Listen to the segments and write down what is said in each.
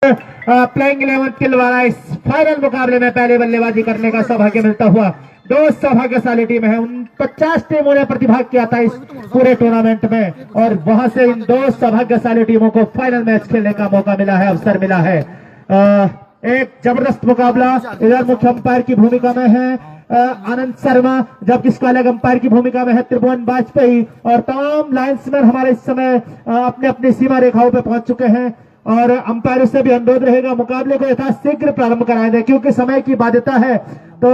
Playing 11 के द्वारा इस फाइनल मुकाबले में पहले बल्लेबाजी करने का सौभाग्य मिलता हुआ दो सौभाग्यशाली टीम है। उन 50 टीमों ने प्रतिभाग किया था इस पूरे टूर्नामेंट में और वहां से इन दो सौभाग्यशाली टीमों को फाइनल मैच खेलने का मौका मिला है, अवसर मिला है। एक जबरदस्त मुकाबला। इधर मुख्य अंपायर की भूमिका में है आनंद शर्मा, जबकि इसका अलग अंपायर की भूमिका में है त्रिभुवन वाजपेयी और तमाम लाइन्समैन हमारे इस समय अपने अपनी सीमा रेखाओं पर पहुंच चुके हैं और अंपायर से भी अनुरोध रहेगा मुकाबले को यथाशीघ्र प्रारंभ कराएं दें क्योंकि समय की बाध्यता है तो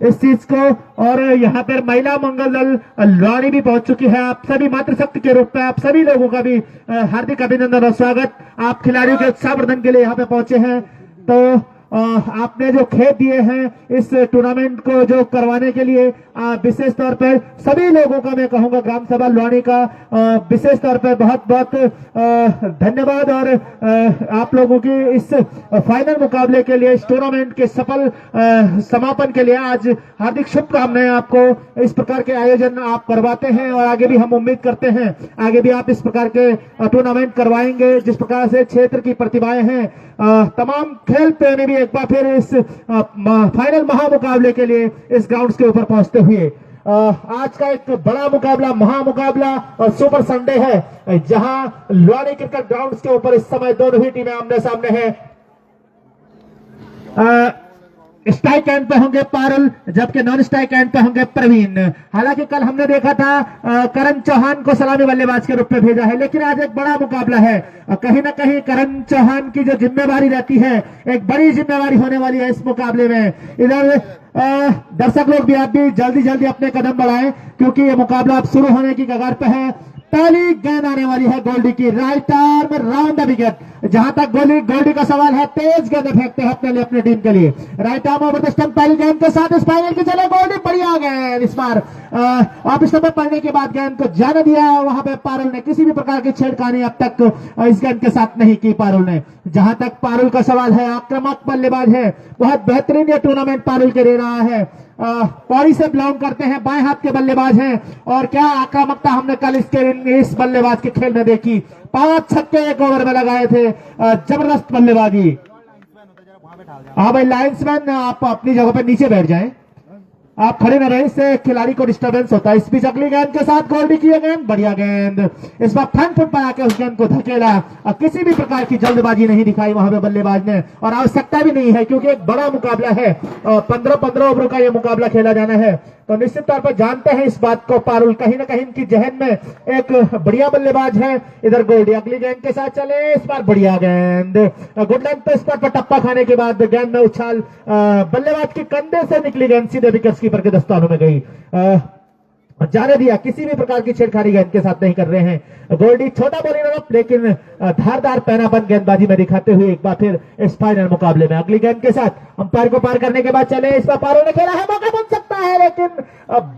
इस चीज को। और यहाँ पर महिला मंगल दल लुआनी भी पहुंच चुकी है। आप सभी मातृशक्ति के रूप में आप सभी लोगों का भी हार्दिक अभिनंदन और स्वागत। आप खिलाड़ियों के उत्साहवर्धन के लिए यहाँ पे पहुंचे हैं तो आपने जो खेत दिए हैं इस टूर्नामेंट को जो करवाने के लिए विशेष तौर पर सभी लोगों का मैं कहूंगा ग्राम सभा लुआनी का विशेष तौर पर बहुत बहुत धन्यवाद। और आप लोगों की इस फाइनल मुकाबले के लिए इस टूर्नामेंट के सफल समापन के लिए आज हार्दिक शुभकामनाएं। आपको इस प्रकार के आयोजन आप करवाते हैं और आगे भी हम उम्मीद करते हैं आगे भी आप इस प्रकार के टूर्नामेंट करवाएंगे जिस प्रकार से क्षेत्र की प्रतिभाएं हैं तमाम खेल प्रेमी भी एक बार फिर इस फाइनल महामुकाबले के लिए इस ग्राउंड के ऊपर पहुंचते हुए आज का एक बड़ा मुकाबला महामुकाबला और सुपर संडे है जहां लुआनी क्रिकेट ग्राउंड के ऊपर इस समय दोनों ही टीमें आमने सामने हैं। स्ट्राइक एंड पे होंगे पारुल जबकि नॉन स्ट्राइक एंड पे होंगे प्रवीण। हालांकि कल हमने देखा था करण चौहान को सलामी बल्लेबाज के रूप में भेजा है लेकिन आज एक बड़ा मुकाबला है। कहीं ना कहीं करण चौहान की जो जिम्मेवारी रहती है एक बड़ी जिम्मेवारी होने वाली है इस मुकाबले में। इधर दर्शक लोग भी आप भी जल्दी जल्दी अपने कदम बढ़ाएं क्योंकि ये मुकाबला अब शुरू होने की कगार पे है। पहली गेंद आने वाली है गोल्डी की right arm round the wicket. जहां तक गोल्डी का सवाल है तेज गेंद फेंकते हैं अपनी टीम के लिए। Right arm over the stump पहली गेंद के साथ इस फाइनल की चले गोल्डी बढ़िया गेंद। इस बार ऑफ स्टंप में पड़ने के बाद गेंद को जाने दिया। वहां पे पारुल ने किसी भी प्रकार की छेड़खानी अब तक इस गेंद के साथ नहीं की पारुल ने। जहां तक पारुल का सवाल है आक्रामक बल्लेबाज है, बहुत बेहतरीन ये टूर्नामेंट पारुल के ले रहा है। पौड़ी से बिलोंग करते हैं, बाएं हाथ के बल्लेबाज हैं और क्या आक्रामकता हमने कल इस बल्लेबाज के खेल में देखी। 5 छक्के एक ओवर में लगाए थे, जबरदस्त बल्लेबाजी। हाँ भाई लाइन्समैन आप अपनी जगह पर नीचे बैठ जाएं, आप खड़े न रहे, इससे खिलाड़ी को डिस्टरबेंस होता है। इस बीच अगली गेंद के साथ गोल्डी की गेंद बढ़िया गेंद। इस बार फ्रंट फुट पर आकर उस गेंद को धकेला और किसी भी प्रकार की जल्दबाजी नहीं दिखाई वहां पे बल्लेबाज ने और आवश्यकता भी नहीं है क्योंकि एक बड़ा मुकाबला है। 15-15 ओवरों का यह मुकाबला खेला जाना है तो निश्चित तौर पर जानते हैं इस बात को पारुल कहीं ना कहीं इनकी जहन में एक बढ़िया बल्लेबाज है। इधर गोल्डी अगली गेंद के साथ चले, इस बार बढ़िया गेंद गुड लेंथ पे स्पॉट पर टप्पा खाने के बाद गेंद में उछाल बल्लेबाज के कंधे से निकली गेंद सीधे विकेट कीपर के दस्तानों में गई। जाने दिया, किसी भी प्रकार की छेड़खानी गेंद के साथ नहीं कर रहे हैं। गोल्डी छोटा बॉलिंग लेकिन धारदार पैनापन गेंदबाजी में दिखाते हुए एक बार फिर इस फाइनल मुकाबले में अगली गेंद के साथ अंपायर को पार करने के बाद चले। इस बार पारुल ने खेला है, मौका बन सकता है लेकिन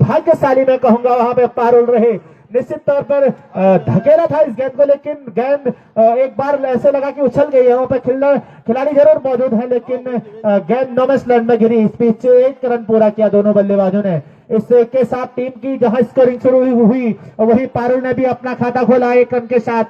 भाग्यशाली मैं कहूंगा वहां पे पारुल रहे। निश्चित तौर पर धकेला था इस गेंद को लेकिन गेंद एक बार ऐसे लगा कि उछल गई है। वहां पर खिलाड़ी जरूर मौजूद है लेकिन गेंद नो मिस लैंड में गिरी। इस बीच 1 रन पूरा किया दोनों बल्लेबाजों ने। इसके साथ टीम की जहां स्कोरिंग शुरू हुई वही पारुल ने भी अपना खाता खोला 1 रन के साथ।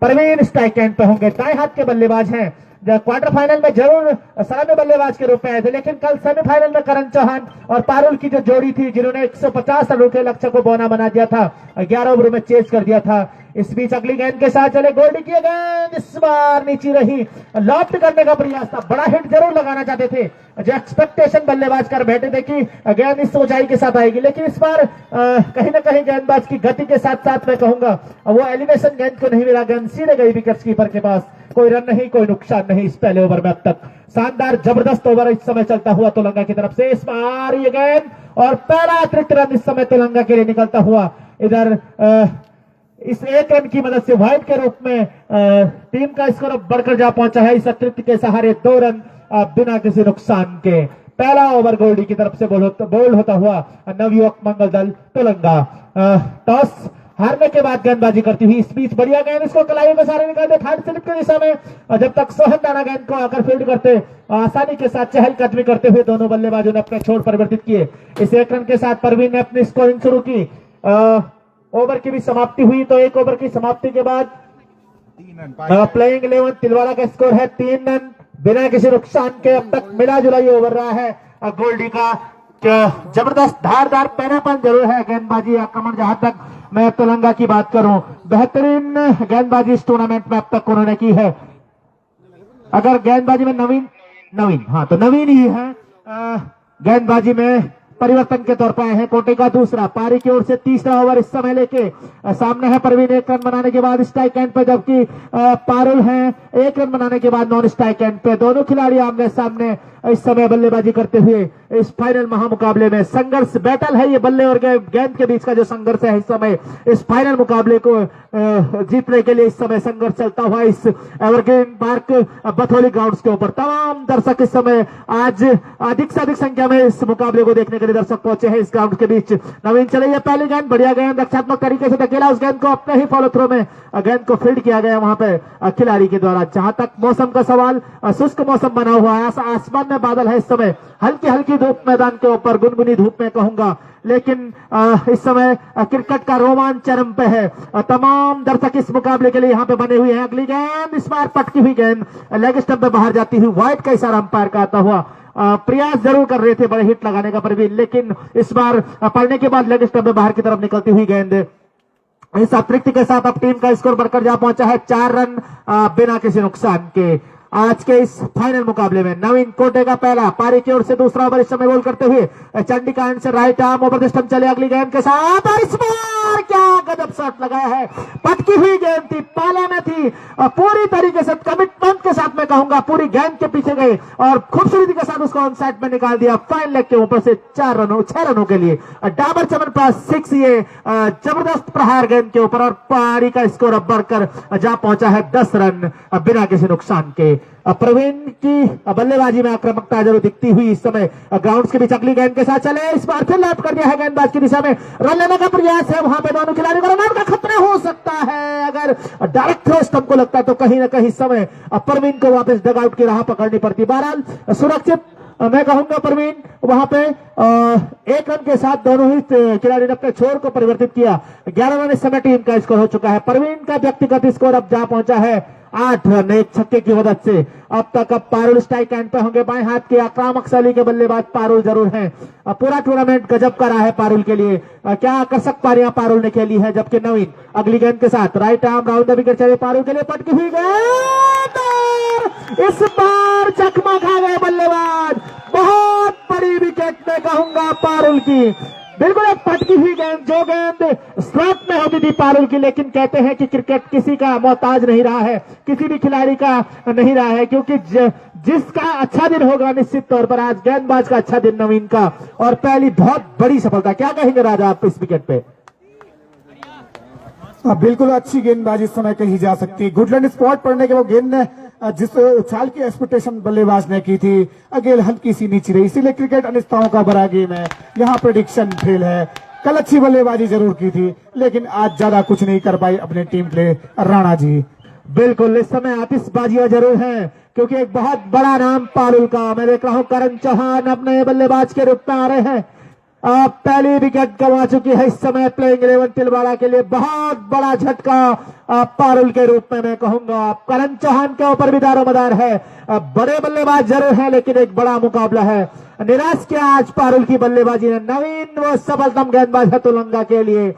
प्रवीण स्ट्राइक एंड पे होंगे, दाएं हाथ के बल्लेबाज हैं, क्वार्टर फाइनल में जरूर सलामी बल्लेबाज के रूप में आए थे लेकिन कल सेमीफाइनल में करण चौहान और पारुल की जो जोड़ी थी जिन्होंने 150 रनों के लक्ष्य को बौना बना दिया था, 11 ओवरों में चेज कर दिया था। इस बीच अगली गेंद के साथ चले, गोल्डी की गेंद इस बार नीचे रही, लॉफ्ट करने का प्रयास था, बड़ा हिट जरूर लगाना चाहते थे, जो एक्सपेक्टेशन बल्लेबाज कर बैठे थे कि गेंद इस ऊंचाई के साथ आएगी लेकिन इस बार कहीं ना कहीं गेंदबाज की गति के साथ साथ मैं कहूंगा वो एलिवेशन गेंद को नहीं मिला, गेंद सीधे गई विकेट कीपर के पास। कोई रन नहीं, कोई नुकसान नहीं इस पहले ओवर में अब तक। शानदार जबरदस्त ओवर इस समय चलता हुआ तेलंगाना की तरफ से। इस बार ये गेंद और पहला अतिरिक्त रन इस समय तेलंगाना के लिए निकलता हुआ। इधर इस 1 रन की मदद से वाइड के रूप में टीम का स्कोर बढ़कर जा पहुंचा है। इस अतिरिक्त के सहारे 2 रन बिना किसी नुकसान के। पहला ओवर गोल्डी की तरफ से बोल्ड होता हुआ नवयुवक मंगल दल तेलंगाना। टॉस हारने के बाद गेंदबाजी करती हुई इस बीच बढ़िया गेंद, इसको कलाइयों में सारे निकालते थर्ड स्लिप की दिशा में और जब तक सोहन दाना गेंद को आकर फील्ड करते आसानी के साथ चहलकदमी करते हुए दोनों बल्लेबाजों ने अपने छोर परिवर्तित किए। इस 1 रन के साथ परवीन ने अपनी स्कोरिंग शुरू की। ओवर की भी समाप्ति हुई तो 1 ओवर की समाप्ति के बाद प्लेइंग 11 तिलवाड़ा का स्कोर है 3 रन बिना किसी नुकसान के। अब तक मिला जुला ये ओवर रहा है गोल्डी का। जबरदस्त धारदार पैनापन जरूर है गेंदबाजी आक्रमण। जहां तक मैं तेलंगा की बात करूं, बेहतरीन गेंदबाजी इस टूर्नामेंट में अब तक उन्होंने की है। अगर गेंदबाजी में नवीन हाँ तो नवीन ही है गेंदबाजी में परिवर्तन के तौर पर आए हैं। कोटे का दूसरा, पारी की ओर से तीसरा ओवर इस समय लेके सामने है परवीन 1 रन बनाने के बाद स्ट्राइक एंड पे, जबकि पारुल है 1 रन बनाने के बाद नॉन स्ट्राइक एंड पे। दोनों खिलाड़ी आमने सामने इस समय बल्लेबाजी करते हुए इस फाइनल महामुकाबले में संघर्ष बैटल है। ये बल्ले और गेंद के बीच का जो संघर्ष है इस समय इस फाइनल मुकाबले को जीतने के लिए इस समय संघर्ष चलता हुआ इस एवरग्रीन पार्क बथौली ग्राउंड्स के ऊपर। तमाम दर्शक इस समय आज अधिक से अधिक संख्या में इस मुकाबले को देखने के लिए दर्शक पहुंचे हैं इस ग्राउंड के बीच। नवीन चले, ये पहली गेंद बढ़िया गेंद रक्षात्मक तरीके से धकेला, उस गेंद को अपने ही फॉलो थ्रो में गेंद को फील्ड किया गया वहां पे खिलाड़ी के द्वारा। जहां तक मौसम का सवाल, शुष्क मौसम बना हुआ है, आसमान में बादल है इस समय, हल्की हल्की धूप मैदान के ऊपर, गुनगुनी धूप में कहूंगा, लेकिन इस समय क्रिकेट का रोमांच चरम पे है। तमाम दर्शक इस मुकाबले के लिए यहाँ पे बने हुए हैं। अगली गेंद इस बार पटकी हुई गेंद लेग स्टंप पे बाहर जाती हुई, वाइड का इशारा अंपायर का आता हुआ। प्रयास जरूर कर रहे थे बड़े हिट लगाने का परवीन, लेकिन इस बार पड़ने के बाद लेग स्टंप पे बाहर की तरफ निकलती हुई गेंद। इस अतिरिक्त के साथ अब टीम का स्कोर बढ़कर जा पहुंचा है 4 रन बिना किसी नुकसान के। आज के इस फाइनल मुकाबले में नवीन कोटे का पहला, पारी की ओर से दूसरा ओवर इस समय गोल करते हुए चंडी का एंड से right arm over the stump चले अगली गेंद के साथ, और इस बार क्या गजब शॉट लगाया है। पटकी हुई गेंद थी, पाले में थी, पूरी तरीके से कमिटमेंट के साथ मैं कहूंगा पूरी गेंद के पीछे गए और खूबसूरती के साथ उसको ऑन साइड में निकाल दिया फाइन लेग के ऊपर से 6 रनों के लिए। डाबर चमन पास 6, ये जबरदस्त प्रहार गेंद के ऊपर, और पारी का स्कोर अब बढ़कर जा पहुंचा है 10 रन बिना किसी नुकसान के। प्रवीण की बल्लेबाजी में आक्रामकता जरूर दिखती हुई इस समय ग्राउंड्स के बीच अगली गेंद के साथ चले, इस बार फिर लौट कर दिया है गेंदबाज की दिशा में, रन लेने का प्रयास है वहां पे दोनों खिलाड़ियों को, रन आउट का खतरा हो सकता है। अगर डायरेक्ट थ्रो स्टंप को लगता तो कहीं ना कहीं समय प्रवीण को वापस डग आउट की राह पकड़नी पड़ती। बहरहाल सुरक्षित मैं कहूंगा परवीन वहां पे 1 रन के साथ दोनों ही खिलाड़ी ने अपने छोर को परिवर्तित किया। 11 रन इस समय टीम का स्कोर हो चुका है। परवीन का व्यक्तिगत स्कोर अब जा पहुंचा है 8 रन, एक छक्के की मदद से। अब तक अब पारुल स्ट्राइक एंड पे होंगे। बाएं हाथ के आक्रामक शैली के बल्लेबाज पारुल जरूर हैं। पूरा टूर्नामेंट गजब का रहा है पारुल के लिए, क्या आकर्षक पारियां पारुल ने खेली है। जबकि नवीन अगली गेंद के साथ right arm round the wicket चले पारुल के लिए, पटकी हुई गेंद, इस बार चकमा खा गए बल्लेबाज। बहुत बड़ी विकेट में कहूंगा पारुल की, बिल्कुल एक पटकी हुई गेंद, जो गेंद स्लॉट में होती थी पारुल की। लेकिन कहते हैं कि क्रिकेट किसी का मोहताज नहीं रहा है, किसी भी खिलाड़ी का नहीं रहा है, क्योंकि जिसका अच्छा दिन होगा निश्चित तौर पर आज गेंदबाज का अच्छा दिन नवीन का, और पहली बहुत बड़ी सफलता। क्या कहेंगे राजा आप इस विकेट पे? बिल्कुल अच्छी गेंदबाजी इस समय कही जा सकती है। गुडलैंड स्पॉट पड़ने के वो गेंद ने जिस उछाल की एक्सपेक्टेशन बल्लेबाज ने की थी, गेंद हल्की सी नीचे रही, इसीलिए क्रिकेट अनिश्चितताओं का बड़ा गेम है। यहाँ प्रेडिक्शन फेल है। कल अच्छी बल्लेबाजी जरूर की थी, लेकिन आज ज्यादा कुछ नहीं कर पाई अपने टीम प्ले राणा जी। बिल्कुल इस समय आतिशबाजियां जरूर हैं, क्योंकि एक बहुत बड़ा नाम पारुल का मैं देख रहा हूं करण चौहान अपने बल्लेबाज के रूप में आ रहे हैं। पहली विकेट गंवा चुकी है इस समय प्लेइंग 11 तिलवाड़ा के लिए। बहुत बड़ा झटका पारुल के रूप में मैं कहूंगा। करण चौहान के ऊपर भी दारोमदार है। बड़े बल्लेबाज जरूर है, लेकिन एक बड़ा मुकाबला है। निराश किया आज पारुल की बल्लेबाजी ने। नवीन वो सफलतम गेंदबाज है तेलंगा के लिए,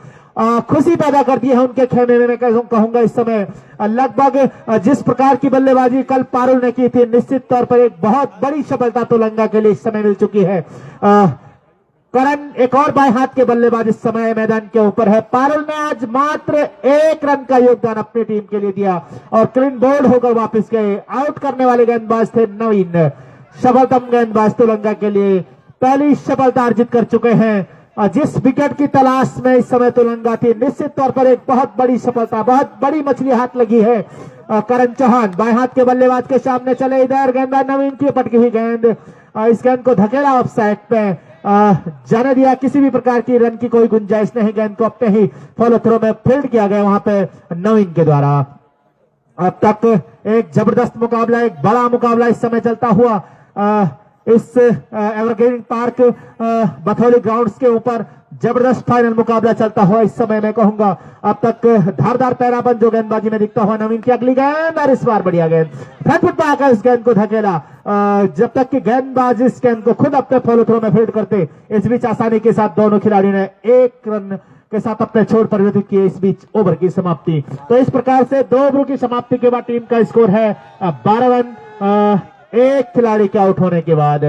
खुशी पैदा करती है उनके खेमे में मैं कहूंगा इस समय। लगभग जिस प्रकार की बल्लेबाजी कल पारुल ने की थी, निश्चित तौर पर एक बहुत बड़ी सफलता तेलंगा के लिए इस समय मिल चुकी है। करण एक और बाएं हाथ के बल्लेबाज इस समय मैदान के ऊपर है। पारुल ने आज मात्र 1 रन का योगदान अपनी टीम के लिए दिया और क्लीन बोल्ड होकर वापस गए। आउट करने वाले गेंदबाज थे नवीन। सफलतम गेंदबाज तेलंगा के लिए पहली सफलता अर्जित कर चुके हैं। जिस विकेट की तलाश में इस समय तेलंगा थी, निश्चित तौर पर एक बहुत बड़ी सफलता, बहुत बड़ी मछली हाथ लगी है। करण चौहान बाएं हाथ के बल्लेबाज के सामने चले, इधर गेंदबाज नवीन की पटकी हुई गेंद, इस गेंद को धकेला ऑफ साइड पे, जाने दिया। किसी भी प्रकार की रन की कोई गुंजाइश नहीं। गेंद को अपने ही फॉलो थ्रो में फील्ड किया गया वहां पे नवीन के द्वारा। अब तक एक जबरदस्त मुकाबला, एक बड़ा मुकाबला इस समय चलता हुआ इस एवरग्रीन पार्क बथौली ग्राउंड्स के ऊपर। जबरदस्त फाइनल मुकाबला चलता हुआ इस समय मैं कहूंगा अब तक धारदार पैरापन जो गेंदबाजी में दिखता हुआ नवीन की अगली गेंद और इस बार बढ़िया गेंद फ्रंट फुट पर आकर इस गेंद को धकेला। जब तक कि गेंदबाज इस गेंद को खुद अपने फॉलो थ्रो में फील्ड करते इस बीच आसानी के साथ दोनों खिलाड़ियों ने एक रन के साथ अपने छोर परिवर्तित किए। इस बीच ओवर की समाप्ति। तो इस प्रकार से 2 ओवरों की समाप्ति के बाद टीम का स्कोर है 12 रन एक खिलाड़ी के आउट होने के बाद।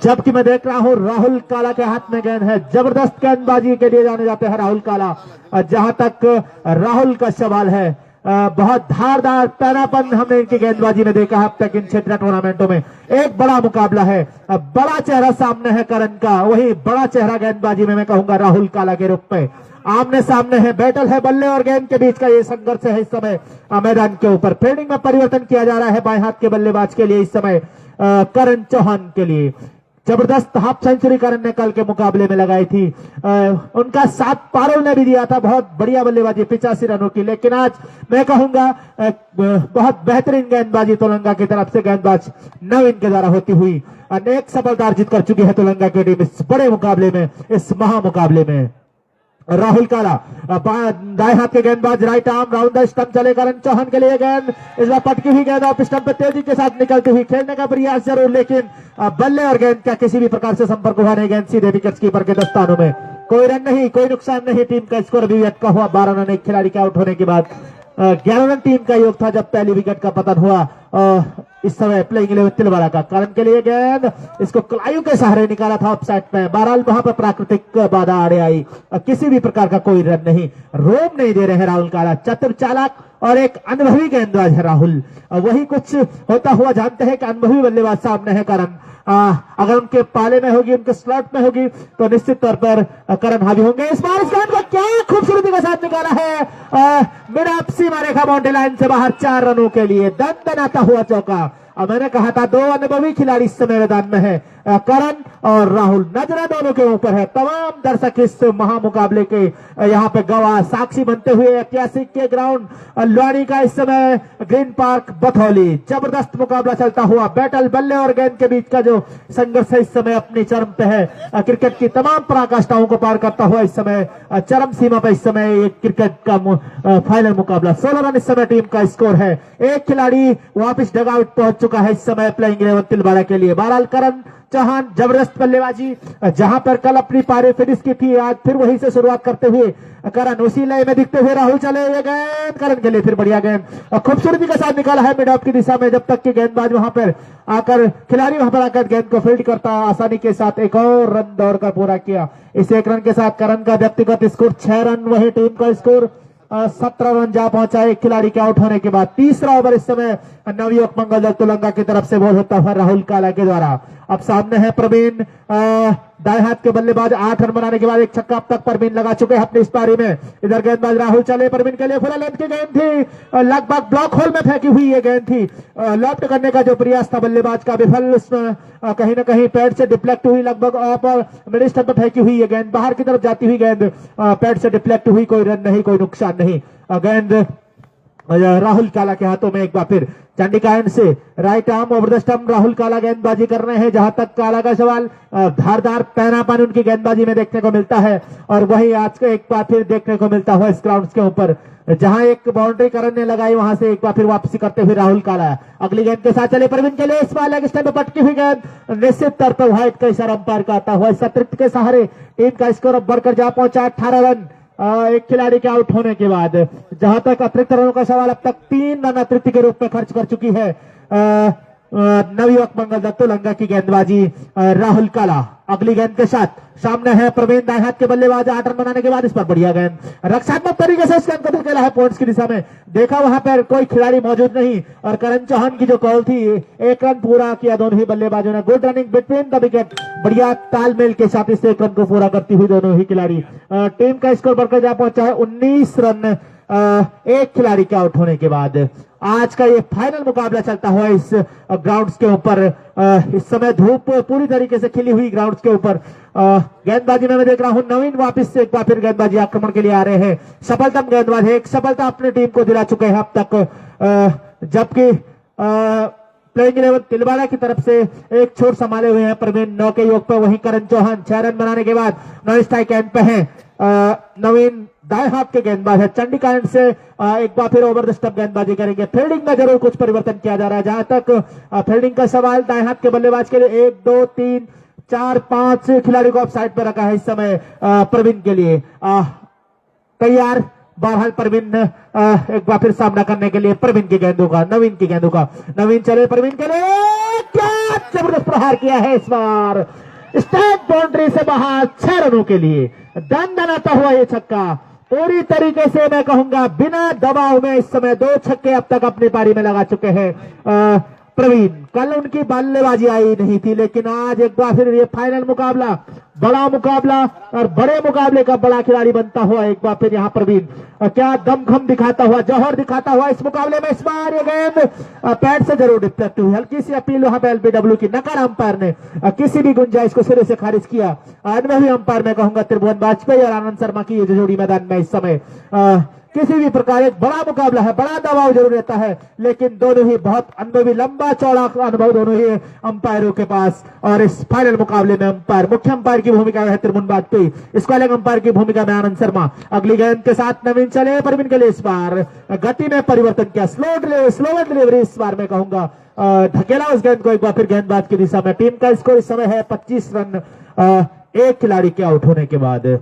जबकि मैं देख रहा हूं राहुल काला के हाथ में गेंद है। जबरदस्त गेंदबाजी के लिए जाने जाते हैं राहुल काला। जहां तक राहुल का सवाल है बहुत धारदार पैरापन हमने इनकी गेंदबाजी में देखा अब तक इन क्षेत्रीय टूर्नामेंटों में। एक बड़ा मुकाबला है, बड़ा चेहरा सामने है करण का, वही बड़ा चेहरा गेंदबाजी में मैं कहूंगा राहुल काला के रूप में। आमने सामने है, बैटल है, बल्ले और गेंद के बीच का ये संघर्ष है इस समय मैदान के ऊपर। फील्डिंग में परिवर्तन किया जा रहा है बाएं हाथ के बल्लेबाज के लिए इस समय करण चौहान के लिए। जबरदस्त हाफ सेंचुरी करण ने कल के मुकाबले में लगाई थी। उनका साथ पारुल ने भी दिया था, बहुत बढ़िया बल्लेबाजी 85 रनों की। लेकिन आज मैं कहूंगा बहुत बेहतरीन गेंदबाजी तेलंगाना की तरफ से गेंदबाज नवीन के द्वारा होती हुई अनेक सफलता अर्जित कर चुकी है तेलंगाना की टीम इस बड़े मुकाबले में, इस महामुकाबले में। राहुल काला दाएं हाथ के गेंदबाज right arm round the stump चले करण चौहान के लिए गेंद इस बार पटकी हुई गेंद ऑफ स्टंप पे तेजी के साथ निकलती हुई खेलने का प्रयास जरूर, लेकिन बल्ले और गेंद का किसी भी प्रकार से संपर्क हुआ नहीं। गेंद सीधे विकेट कीपर के दस्तानों में। कोई रन नहीं, कोई नुकसान नहीं। टीम का स्कोर अभी अटका हुआ 12 रन एक खिलाड़ी के आउट होने के बाद। 11 रन टीम का योग था जब पहली विकेट का पतन हुआ। इस समय प्लेइंग 11 तिलवाड़ा का करण के लिए गेंद इसको कलायु के सहारे निकाला था ऑफसाइड में। बहरहाल वहां पर प्राकृतिक बाधा आड़े आई, किसी भी प्रकार का कोई रन नहीं। रोम नहीं दे रहे हैं राहुल काला। चतुर चालाक और एक अनुभवी गेंदबाज है राहुल। वही कुछ होता हुआ जानते हैं कि अनुभवी बल्लेबाज सामने है करण। अगर उनके पाले में होगी, उनके स्लॉट में होगी तो निश्चित तौर पर करण हावी होंगे। इस बार इस गेंद को क्या खूबसूरती के साथ निकाला है mid of Seema Rekha boundary line से बाहर 4 रनों के लिए दनदनाता हुआ चौका। अब मैंने कहा था 2 अनुभवी खिलाड़ी इस समय मैदान में है, करण और राहुल। नजरें दोनों के ऊपर है। तमाम दर्शक इस महामुकाबले के यहाँ पे गवाह साक्षी बनते हुए ऐतिहासिक के ग्राउंड लुआनी का इस समय ग्रीन पार्क बथौली। जबरदस्त मुकाबला चलता हुआ, बैटल बल्ले और गेंद के बीच का जो संघर्ष है इस समय अपनी चरम पे है। क्रिकेट की तमाम पराकाष्ठाओं को पार करता हुआ इस समय चरम सीमा पर इस समय एक क्रिकेट का फाइनल मुकाबला। 16 रन इस समय टीम का स्कोर है। एक खिलाड़ी वापिस डगआउट पहुंच चुका है इस समय प्लेइंग 11 तिलवाड़ा के लिए। बहरहाल करण चौहान जबरदस्त बल्लेबाजी, जहां पर कल अपनी पारी फिनिश की थी आज फिर वहीं से शुरुआत करते हुए करण उसी लय में दिखते हुए राहुल चले। ये गेंद करण के लिए फिर बढ़िया गेंद खूबसूरती के साथ निकाला है मिड ऑफ की दिशा में। जब तक कि गेंदबाज वहां पर आकर खिलाड़ी वहां पर आकर गेंद को फील्ड करता आसानी के साथ एक और रन दौड़कर पूरा किया। इस 1 रन के साथ करण का व्यक्तिगत स्कोर 6 रन, वही टीम का स्कोर 17 रन जा पहुंचा एक खिलाड़ी के आउट होने के बाद। तीसरा ओवर इस समय नवयुवक मंगल दल तेलंगाना की तरफ से बॉल होता हुआ राहुल काला के द्वारा। अब सामने है प्रवीण, दाएं हाथ के बल्लेबाज। 8 रन बनाने के बाद एक छक्का अब तक प्रवीण लगा चुके हैं अपनी इस पारी में। इधर गेंदबाज राहुल चले, प्रवीण के लिए फुल लेंथ की गेंद थी, लगभग ब्लॉक होल में फेंकी हुई ये गेंद थी। लॉफ्ट करने का जो प्रयास था बल्लेबाज का विफल, उसमें कहीं ना कहीं पैड से डिफ्लेक्ट हुई, लगभग ऑफ और मिड स्टंप पर फेंकी हुई ये गेंद बाहर की तरफ जाती हुई गेंद पैड से डिफ्लेक्ट हुई। कोई रन नहीं, कोई नुकसान नहीं। गेंद राहुल काला के हाथों में एक बार फिर चंडिका एंड से right arm over the stump Rahul काला गेंदबाजी कर रहे हैं। जहां तक काला का सवाल, धारदार पैनापन उनकी गेंदबाजी में देखने को मिलता है और वही आज का एक बार फिर देखने को मिलता हुआ इस ग्राउंड के ऊपर। जहां एक बाउंड्री करण ने लगाई वहां से एक बार फिर वापसी करते हुए राहुल काला अगली गेंद के साथ चले। प्रवीण के लिए इस बार लेग स्टंप पर पटकी हुई गेंद निश्चित तौर पर व्हाइट का इशारा अंपायर का आता हुआ। इस अतिरिक्त के सहारे टीम का स्कोर अब बढ़कर जा पहुंचा 18 रन एक खिलाड़ी के आउट होने के बाद। जहां तक अतिरिक्त रनों का सवाल, अब तक 3 रन अतिरिक्त के रूप में खर्च कर चुकी है नवयुवक मंगल दल तेलंगाना की गेंदबाजी राहुल काला। अगली गेंद के साथ सामने है प्रवीण, दाएं हाथ के बल्लेबाज। 8 रन बनाने के बाद इस पर बढ़िया गेंद रक्षात्मक तरीके से इस गेंद को धकेला है पॉइंट्स की दिशा में। देखा वहां पर कोई खिलाड़ी मौजूद नहीं और करण चौहान की जो कॉल थी, 1 रन पूरा किया दोनों ही बल्लेबाजों ने। Good running between the wicket, बढ़िया तालमेल के साथ इस 1 रन को पूरा करती हुई दोनों ही खिलाड़ी। टीम का स्कोर बढ़कर जा पहुंचा है 19 रन एक खिलाड़ी के आउट होने के बाद। आज का ये फाइनल मुकाबला चलता हुआ इस ग्राउंड्स के ऊपर। इस समय धूप पूरी तरीके से खिली हुई ग्राउंड्स के ऊपर। गेंदबाजी में मैं देख रहा हूं नवीन वापस से एक बार फिर गेंदबाजी आक्रमण के लिए आ रहे हैं। सफलतम गेंदबाज है, एक सफलता अपनी टीम को दिला चुके हैं अब तक। जबकि प्लेइंग 11 तिलवाड़ा की तरफ से एक छोर संभाले हुए हैं प्रवीण 9 के योग पर। वहीं करण चौहान 6 रन बनाने के बाद नॉन स्ट्राइक एंड पे है। नवीन दाएं हाथ के गेंदबाज है। चंडीगढ़ से एक बार फिर ओवर द स्टंप गेंदबाजी करेंगे। फील्डिंग में जरूर कुछ परिवर्तन किया जा रहा है। जहां तक फील्डिंग का सवाल, दाएं हाथ के बल्लेबाज के लिए 1 2 3 4 5 खिलाड़ी को ऑफ साइड पर रखा है इस समय प्रवीण के लिए। तैयार बहरहाल प्रवीण एक बार फिर सामना करने के लिए प्रवीण की गेंदों का, नवीन की गेंदों का। नवीन चले प्रवीण के लिए, क्या जबरदस्त प्रहार किया है इस बार, स्ट्राइक बाउंड्री से बाहर 6 रनों के लिए दंदनाता हुआ ये छक्का। पूरी तरीके से मैं कहूंगा बिना दबाव में इस समय 2 छक्के अब तक अपनी पारी में लगा चुके हैं प्रवीण। कल उनकी बल्लेबाजी आई नहीं थी, लेकिन आज एक बार फिर ये फाइनल मुकाबला, बड़ा मुकाबला और बड़े मुकाबले का बड़ा खिलाड़ी बनता हुआ एक बार फिर यहाँ प्रवीण क्या दमखम दिखाता हुआ, जौहर दिखाता हुआ इस मुकाबले में। इस बार ये गेंद पैड से जरूर डिफ्लेक्ट हुई। हल्की सी अपील वहां पे एलबीडब्ल्यू की, नकार अंपायर ने किसी भी गुंजाइश को सिरे से खारिज किया। अनुभवी अंपायर मैं कहूंगा त्रिभुवन वाजपेयी और आनंद शर्मा की ये जोड़ी मैदान में इस समय किसी भी प्रकार एक बड़ा मुकाबला है, बड़ा दबाव जरूर रहता है, लेकिन दोनों ही बहुत अनुभवी, लंबा चौड़ा अनुभव दोनों ही अंपायरों के पास। और इस फाइनल मुकाबले में अंपायर, मुख्य अंपायर की भूमिका है त्रिभुवन वाजपेयी, स्क्वालिंग अंपायर की भूमिका में आनंद शर्मा। अगली गेंद के साथ नवीन चले प्रवीण के लिए। इस बार गति में परिवर्तन किया, स्लो डिलीवरी इस बार मैं कहूंगा ढकेला उस गेंद को एक बार फिर गेंदबाज की दिशा में। टीम का स्कोर इस समय है 25 रन एक खिलाड़ी के आउट होने के बाद।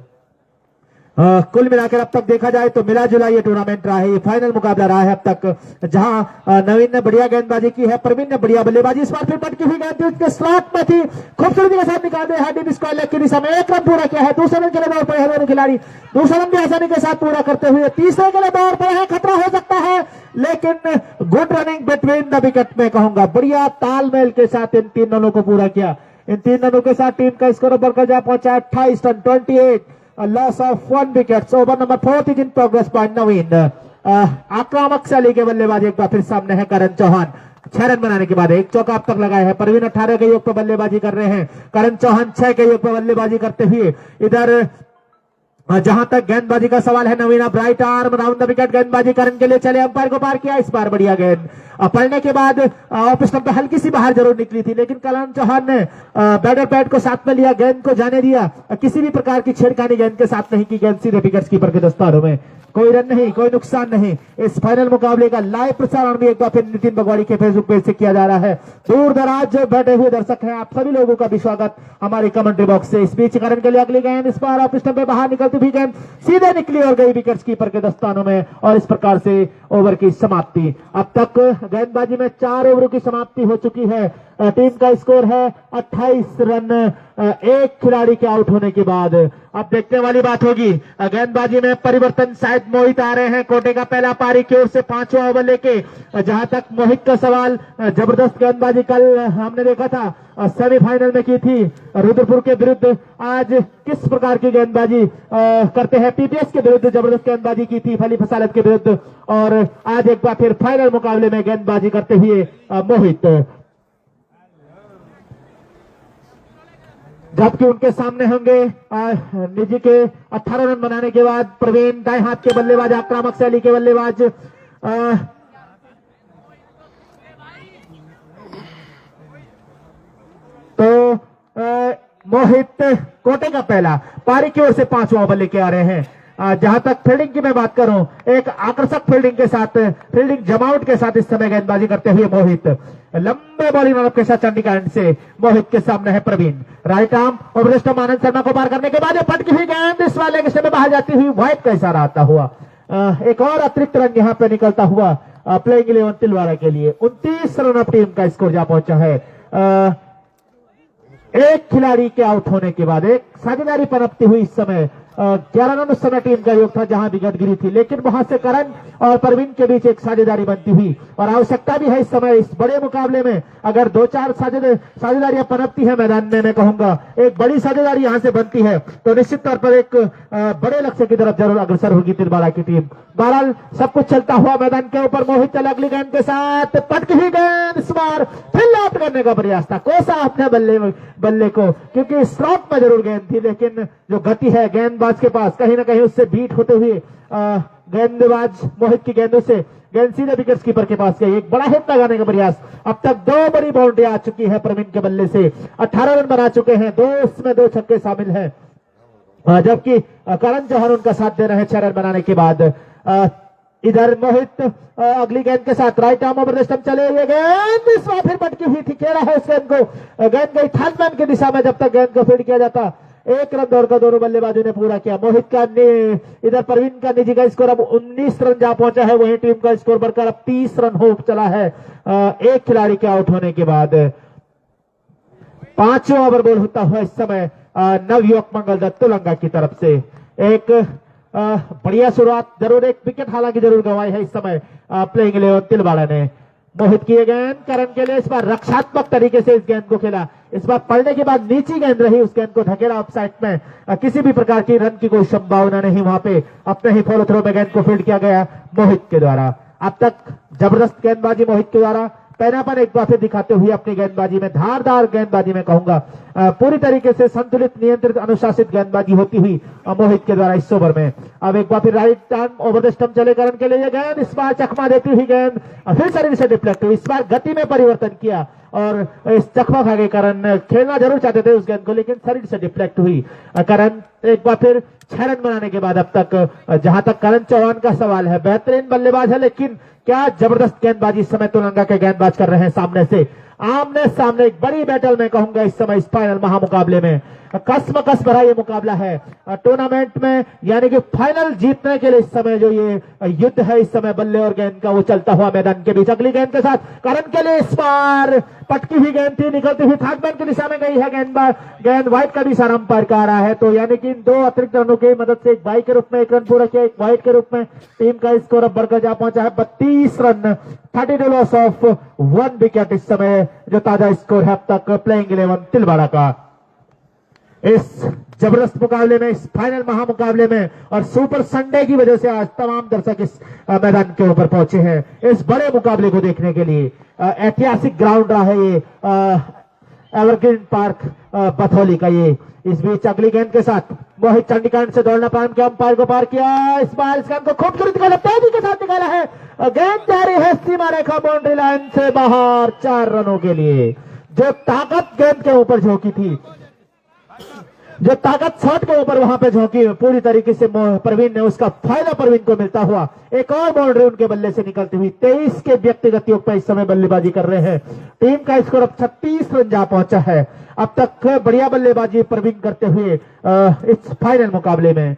कुल मिलाकर अब तक देखा जाए तो मिला जुला ये टूर्नामेंट रहा है, ये फाइनल मुकाबला रहा है अब तक, जहां नवीन ने बढ़िया गेंदबाजी की है, प्रवीण ने बढ़िया बल्लेबाजी। इस बार फिर पटकी हुई गेंद उसके स्लॉट में थी, खूबसूरती के साथ निकाल दिया है डीप स्क्वायर लेग की दिशा में। 1 रन पूरा किया है। दूसरे रन के लिए दौड़ पड़े हैं दोनों खिलाड़ी, दूसरा रन भी आसानी के साथ पूरा करते हुए तीसरे के लिए दौड़ पड़े हैं। खतरा हो सकता है, लेकिन good running between the wicket में कहूंगा, बढ़िया तालमेल के साथ इन 3 रनों को पूरा किया। इन 3 रनों के साथ टीम का स्कोर बढ़कर जा पहुंचा 28 run 28, loss of 1 wicket. Over number 4 is in progress by Naveen. आक्रामक शैली के बल्लेबाज एक बार फिर सामने है करण चौहान। 6 रन बनाने के बाद 1 चौका अब तक लगाया है। प्रवीण 18 के योग पर बल्लेबाजी कर रहे हैं, करण चौहान 6 के योग पर बल्लेबाजी करते हुए। इधर जहां तक गेंदबाजी का सवाल है, Naveen right arm round the wicket गेंदबाजी करने के लिए चले, अंपायर को पार किया। इस बार बढ़िया गेंद पड़ने के बाद ऑफ स्टंप पे हल्की सी बाहर जरूर निकली थी, लेकिन करण चौहान ने बैटर पैड को साथ में लिया, गेंद को जाने दिया, किसी भी प्रकार की छेड़खानी गेंद के साथ नहीं की। गेंद सीधे विकेट कीपर के दस्तारों में, कोई रन नहीं, कोई नुकसान नहीं। इस फाइनल मुकाबले का लाइव प्रसारण भी एक बार फिर नितिन बगवाड़ी के फेसबुक पेज से किया जा रहा है। दूर दराज बैठे हुए दर्शक हैं, आप सभी लोगों का भी स्वागत हमारे कमेंट्री बॉक्स से। इस बीच करण के लिए अगली गेंद, इस बार ऑफ स्टंप पे बाहर निकलती हुई गेंद सीधे निकली और गई विकेट कीपर के दस्तानों में, और इस प्रकार से ओवर की समाप्ति। अब तक गेंदबाजी में 4 ओवरों की समाप्ति हो चुकी है। टीम का स्कोर है 28 रन एक खिलाड़ी के आउट होने के बाद। अब देखने वाली बात होगी गेंदबाजी में परिवर्तन, शायद मोहित आ रहे हैं कोटे का पहला पारी की ओर से 5वां ओवर लेके। जहां तक मोहित का सवाल, जबरदस्त गेंदबाजी कल हमने देखा था, सेमीफाइनल में की थी रुद्रपुर के विरुद्ध। आज किस प्रकार की गेंदबाजी करते हैं, पीपीएस के विरुद्ध जबरदस्त गेंदबाजी की थी, फली फसालत के विरुद्ध, और आज एक बार फिर फाइनल मुकाबले में गेंदबाजी करते हुए मोहित। जबकि उनके सामने होंगे निजी के 18 रन बनाने के बाद प्रवीण, दाएं हाथ के बल्लेबाज, आक्रामक शैली के बल्लेबाज मोहित कोटे का पहला पारी की ओर से 5वां ओवर लेके आ रहे हैं। जहां तक फील्डिंग की मैं बात करूं, एक आकर्षक फील्डिंग के साथ, फील्डिंग जमावट के साथ इस समय गेंदबाजी करते हुए मोहित। लंबे बॉलिंग लाइनअप के साथ चंडीगढ़ से मोहित के सामने है Praveen. Right arm over stump Anand Sharma को पार करने के बाद पटकी हुई गेंद इस वाले के में बाहर जाती हुई वाइड का इशारा आता हुआ। एक और अतिरिक्त रन यहां पे निकलता हुआ प्लेइंग 11 तिलवाड़ा के लिए। 29 रन ऑफ टीम का स्कोर जा पहुंचा है। एक खिलाड़ी के आउट होने के बाद एक साझेदारी पनपती हुई इस समय 11 रन उस समय टीम का योग था जहां विकेट गिरी थी, लेकिन वहां से करण और प्रवीण के बीच एक साझेदारी बनती हुई, और आवश्यकता भी है इस समय इस बड़े मुकाबले में। अगर 2-4 साझेदारियां पनपती है मैदान में, मैं कहूंगा एक बड़ी साझेदारी यहां से बनती है तो निश्चित तौर पर एक बड़े लक्ष्य की तरफ जरूर अग्रसर होगी तिलवाड़ा की टीम। बहरहाल सब कुछ चलता हुआ मैदान के ऊपर मोहित चला अगली गेंद के साथ, पटकी हुई गेंद इस बार फिर आउट करने का प्रयास था, कोसा अपने बल्ले को, क्योंकि स्लॉट में जरूर गेंद थी, लेकिन जो गति है गेंदबाज के पास कहीं ना कहीं उससे बीट होते हुए गेंदबाज मोहित की गेंदों से गेंद सीधे विकेट कीपर के पास गई। एक बड़ा हिट लगाने का प्रयास अब तक 2 बड़ी बाउंड्री आ चुकी है प्रवीण के बल्ले से। 18 रन बना चुके हैं, 2 उसमें 2 छक्के शामिल हैं, जबकि करण चौहान उनका साथ दे रहे हैं 6 रन बनाने के बाद। इधर मोहित अगली गेंद के साथ right arm over the stump चले हुए, गेंद इस बार फिर पटकी हुई थी, खेला है उस गेंद को, गेंद गई थर्ड मैन की दिशा में, जब तक गेंद को फील्ड किया जाता 1 रन दौड़कर दोनों बल्लेबाजों ने पूरा किया। मोहित का इधर प्रवीण का निजी का स्कोर अब 19 रन जा पहुंचा है, वही टीम का स्कोर बढ़कर अब 30 रन हो चला है एक खिलाड़ी के आउट होने के बाद। 5वां ओवर बॉल होता हुआ इस समय नवयुवक मंगल दत्त तुलंगा की तरफ से। एक बढ़िया शुरुआत, जरूर एक विकेट हालांकि जरूर गंवाई है इस समय प्लेइंग 11 तिलवाड़ा ने। मोहित की गेंद करण के लिए, इस बार रक्षात्मक तरीके से इस गेंद को खेला, इस बार पड़ने के बाद नीची गेंद रही, उस गेंद को धकेला ऑफ साइड में, किसी भी प्रकार की रन की कोई संभावना नहीं, वहां पे अपने ही फॉलो थ्रो में गेंद को फील्ड किया गया मोहित के द्वारा। अब तक जबरदस्त गेंदबाजी मोहित के द्वारा, पैनापन एक बार फिर दिखाते हुए अपनी गेंदबाजी में, धारदार गेंदबाजी में कहूंगा, पूरी तरीके से संतुलित नियंत्रित अनुशासित गेंदबाजी होती हुई मोहित के द्वारा इस ओवर में। अब एक बार फिर right arm over the stump चले करण के लिए, गेंद इस बार चकमा देती हुई गेंद फिर शरीर से डिफ्लेक्ट हुई, इस बार गति में परिवर्तन किया और इस चकमा खा गए करण, खेलना जरूर चाहते थे उस गेंद को लेकिन शरीर से डिफ्लेक्ट हुई। करण एक बार फिर 6 रन बनाने के बाद, अब तक जहां तक करण चौहान का सवाल है, बेहतरीन बल्लेबाज है लेकिन क्या जबरदस्त गेंदबाजी इस समय तुलंगा के गेंदबाज कर रहे हैं सामने से, आमने सामने एक बड़ी बैटल में कहूंगा इस समय, इस फाइनल महामुकाबले में कसमकस भरा ये मुकाबला है टूर्नामेंट में, यानी कि फाइनल जीतने के लिए इस समय जो ये युद्ध है इस समय बल्ले और गेंद का, वो चलता हुआ मैदान के बीच। अगली गेंद के साथ करण के लिए, इस बार पटकी हुई गेंद थी, निकलती हुई थर्ड मैन की दिशा में गई है गेंद वाइड का भी इशारा अंपायर का आ रहा है, तो यानी कि इन 2 अतिरिक्त रनों की मदद से एक बाई के रूप में 1 रन पूरा किया, एक वाइड के रूप में टीम का स्कोर अब बढ़कर जा पहुंचा है 32 रन, 32 लॉस ऑफ 1 विकेट इस समय जो ताजा स्कोर है अब तक प्लेइंग 11 तिलवाड़ा का। इस जबरदस्त मुकाबले में, इस फाइनल महामुकाबले में और सुपर संडे की वजह से आज तमाम दर्शक इस मैदान के ऊपर पहुंचे हैं इस बड़े मुकाबले को देखने के लिए। ऐतिहासिक ग्राउंड रहा है ये एवरग्रीन पार्क बथौली का ये। इस बीच अगली गेंद के साथ मोहित चंडीकांड से दौड़ना प्रारंभ किया, अंपायर को पार किया, इस बार इस गेंद को खूबसूरत निकाला, तेजी के साथ निकाला है, गेंद जा रही है सीमा रेखा बाउंड्री लाइन से बाहर 4 रनों के लिए। जो ताकत गेंद के ऊपर झोंकी थी, जो ताकत शॉट के ऊपर वहां पे झोंकी पूरी तरीके से प्रवीण ने, उसका फायदा प्रवीण को मिलता हुआ एक और बाउंड्री उनके बल्ले से निकलती हुई 23 के व्यक्तिगत योग पर इस समय बल्लेबाजी कर रहे हैं। टीम का स्कोर अब 36 रन जा पहुंचा है। अब तक बढ़िया बल्लेबाजी प्रवीण करते हुए इस फाइनल मुकाबले में,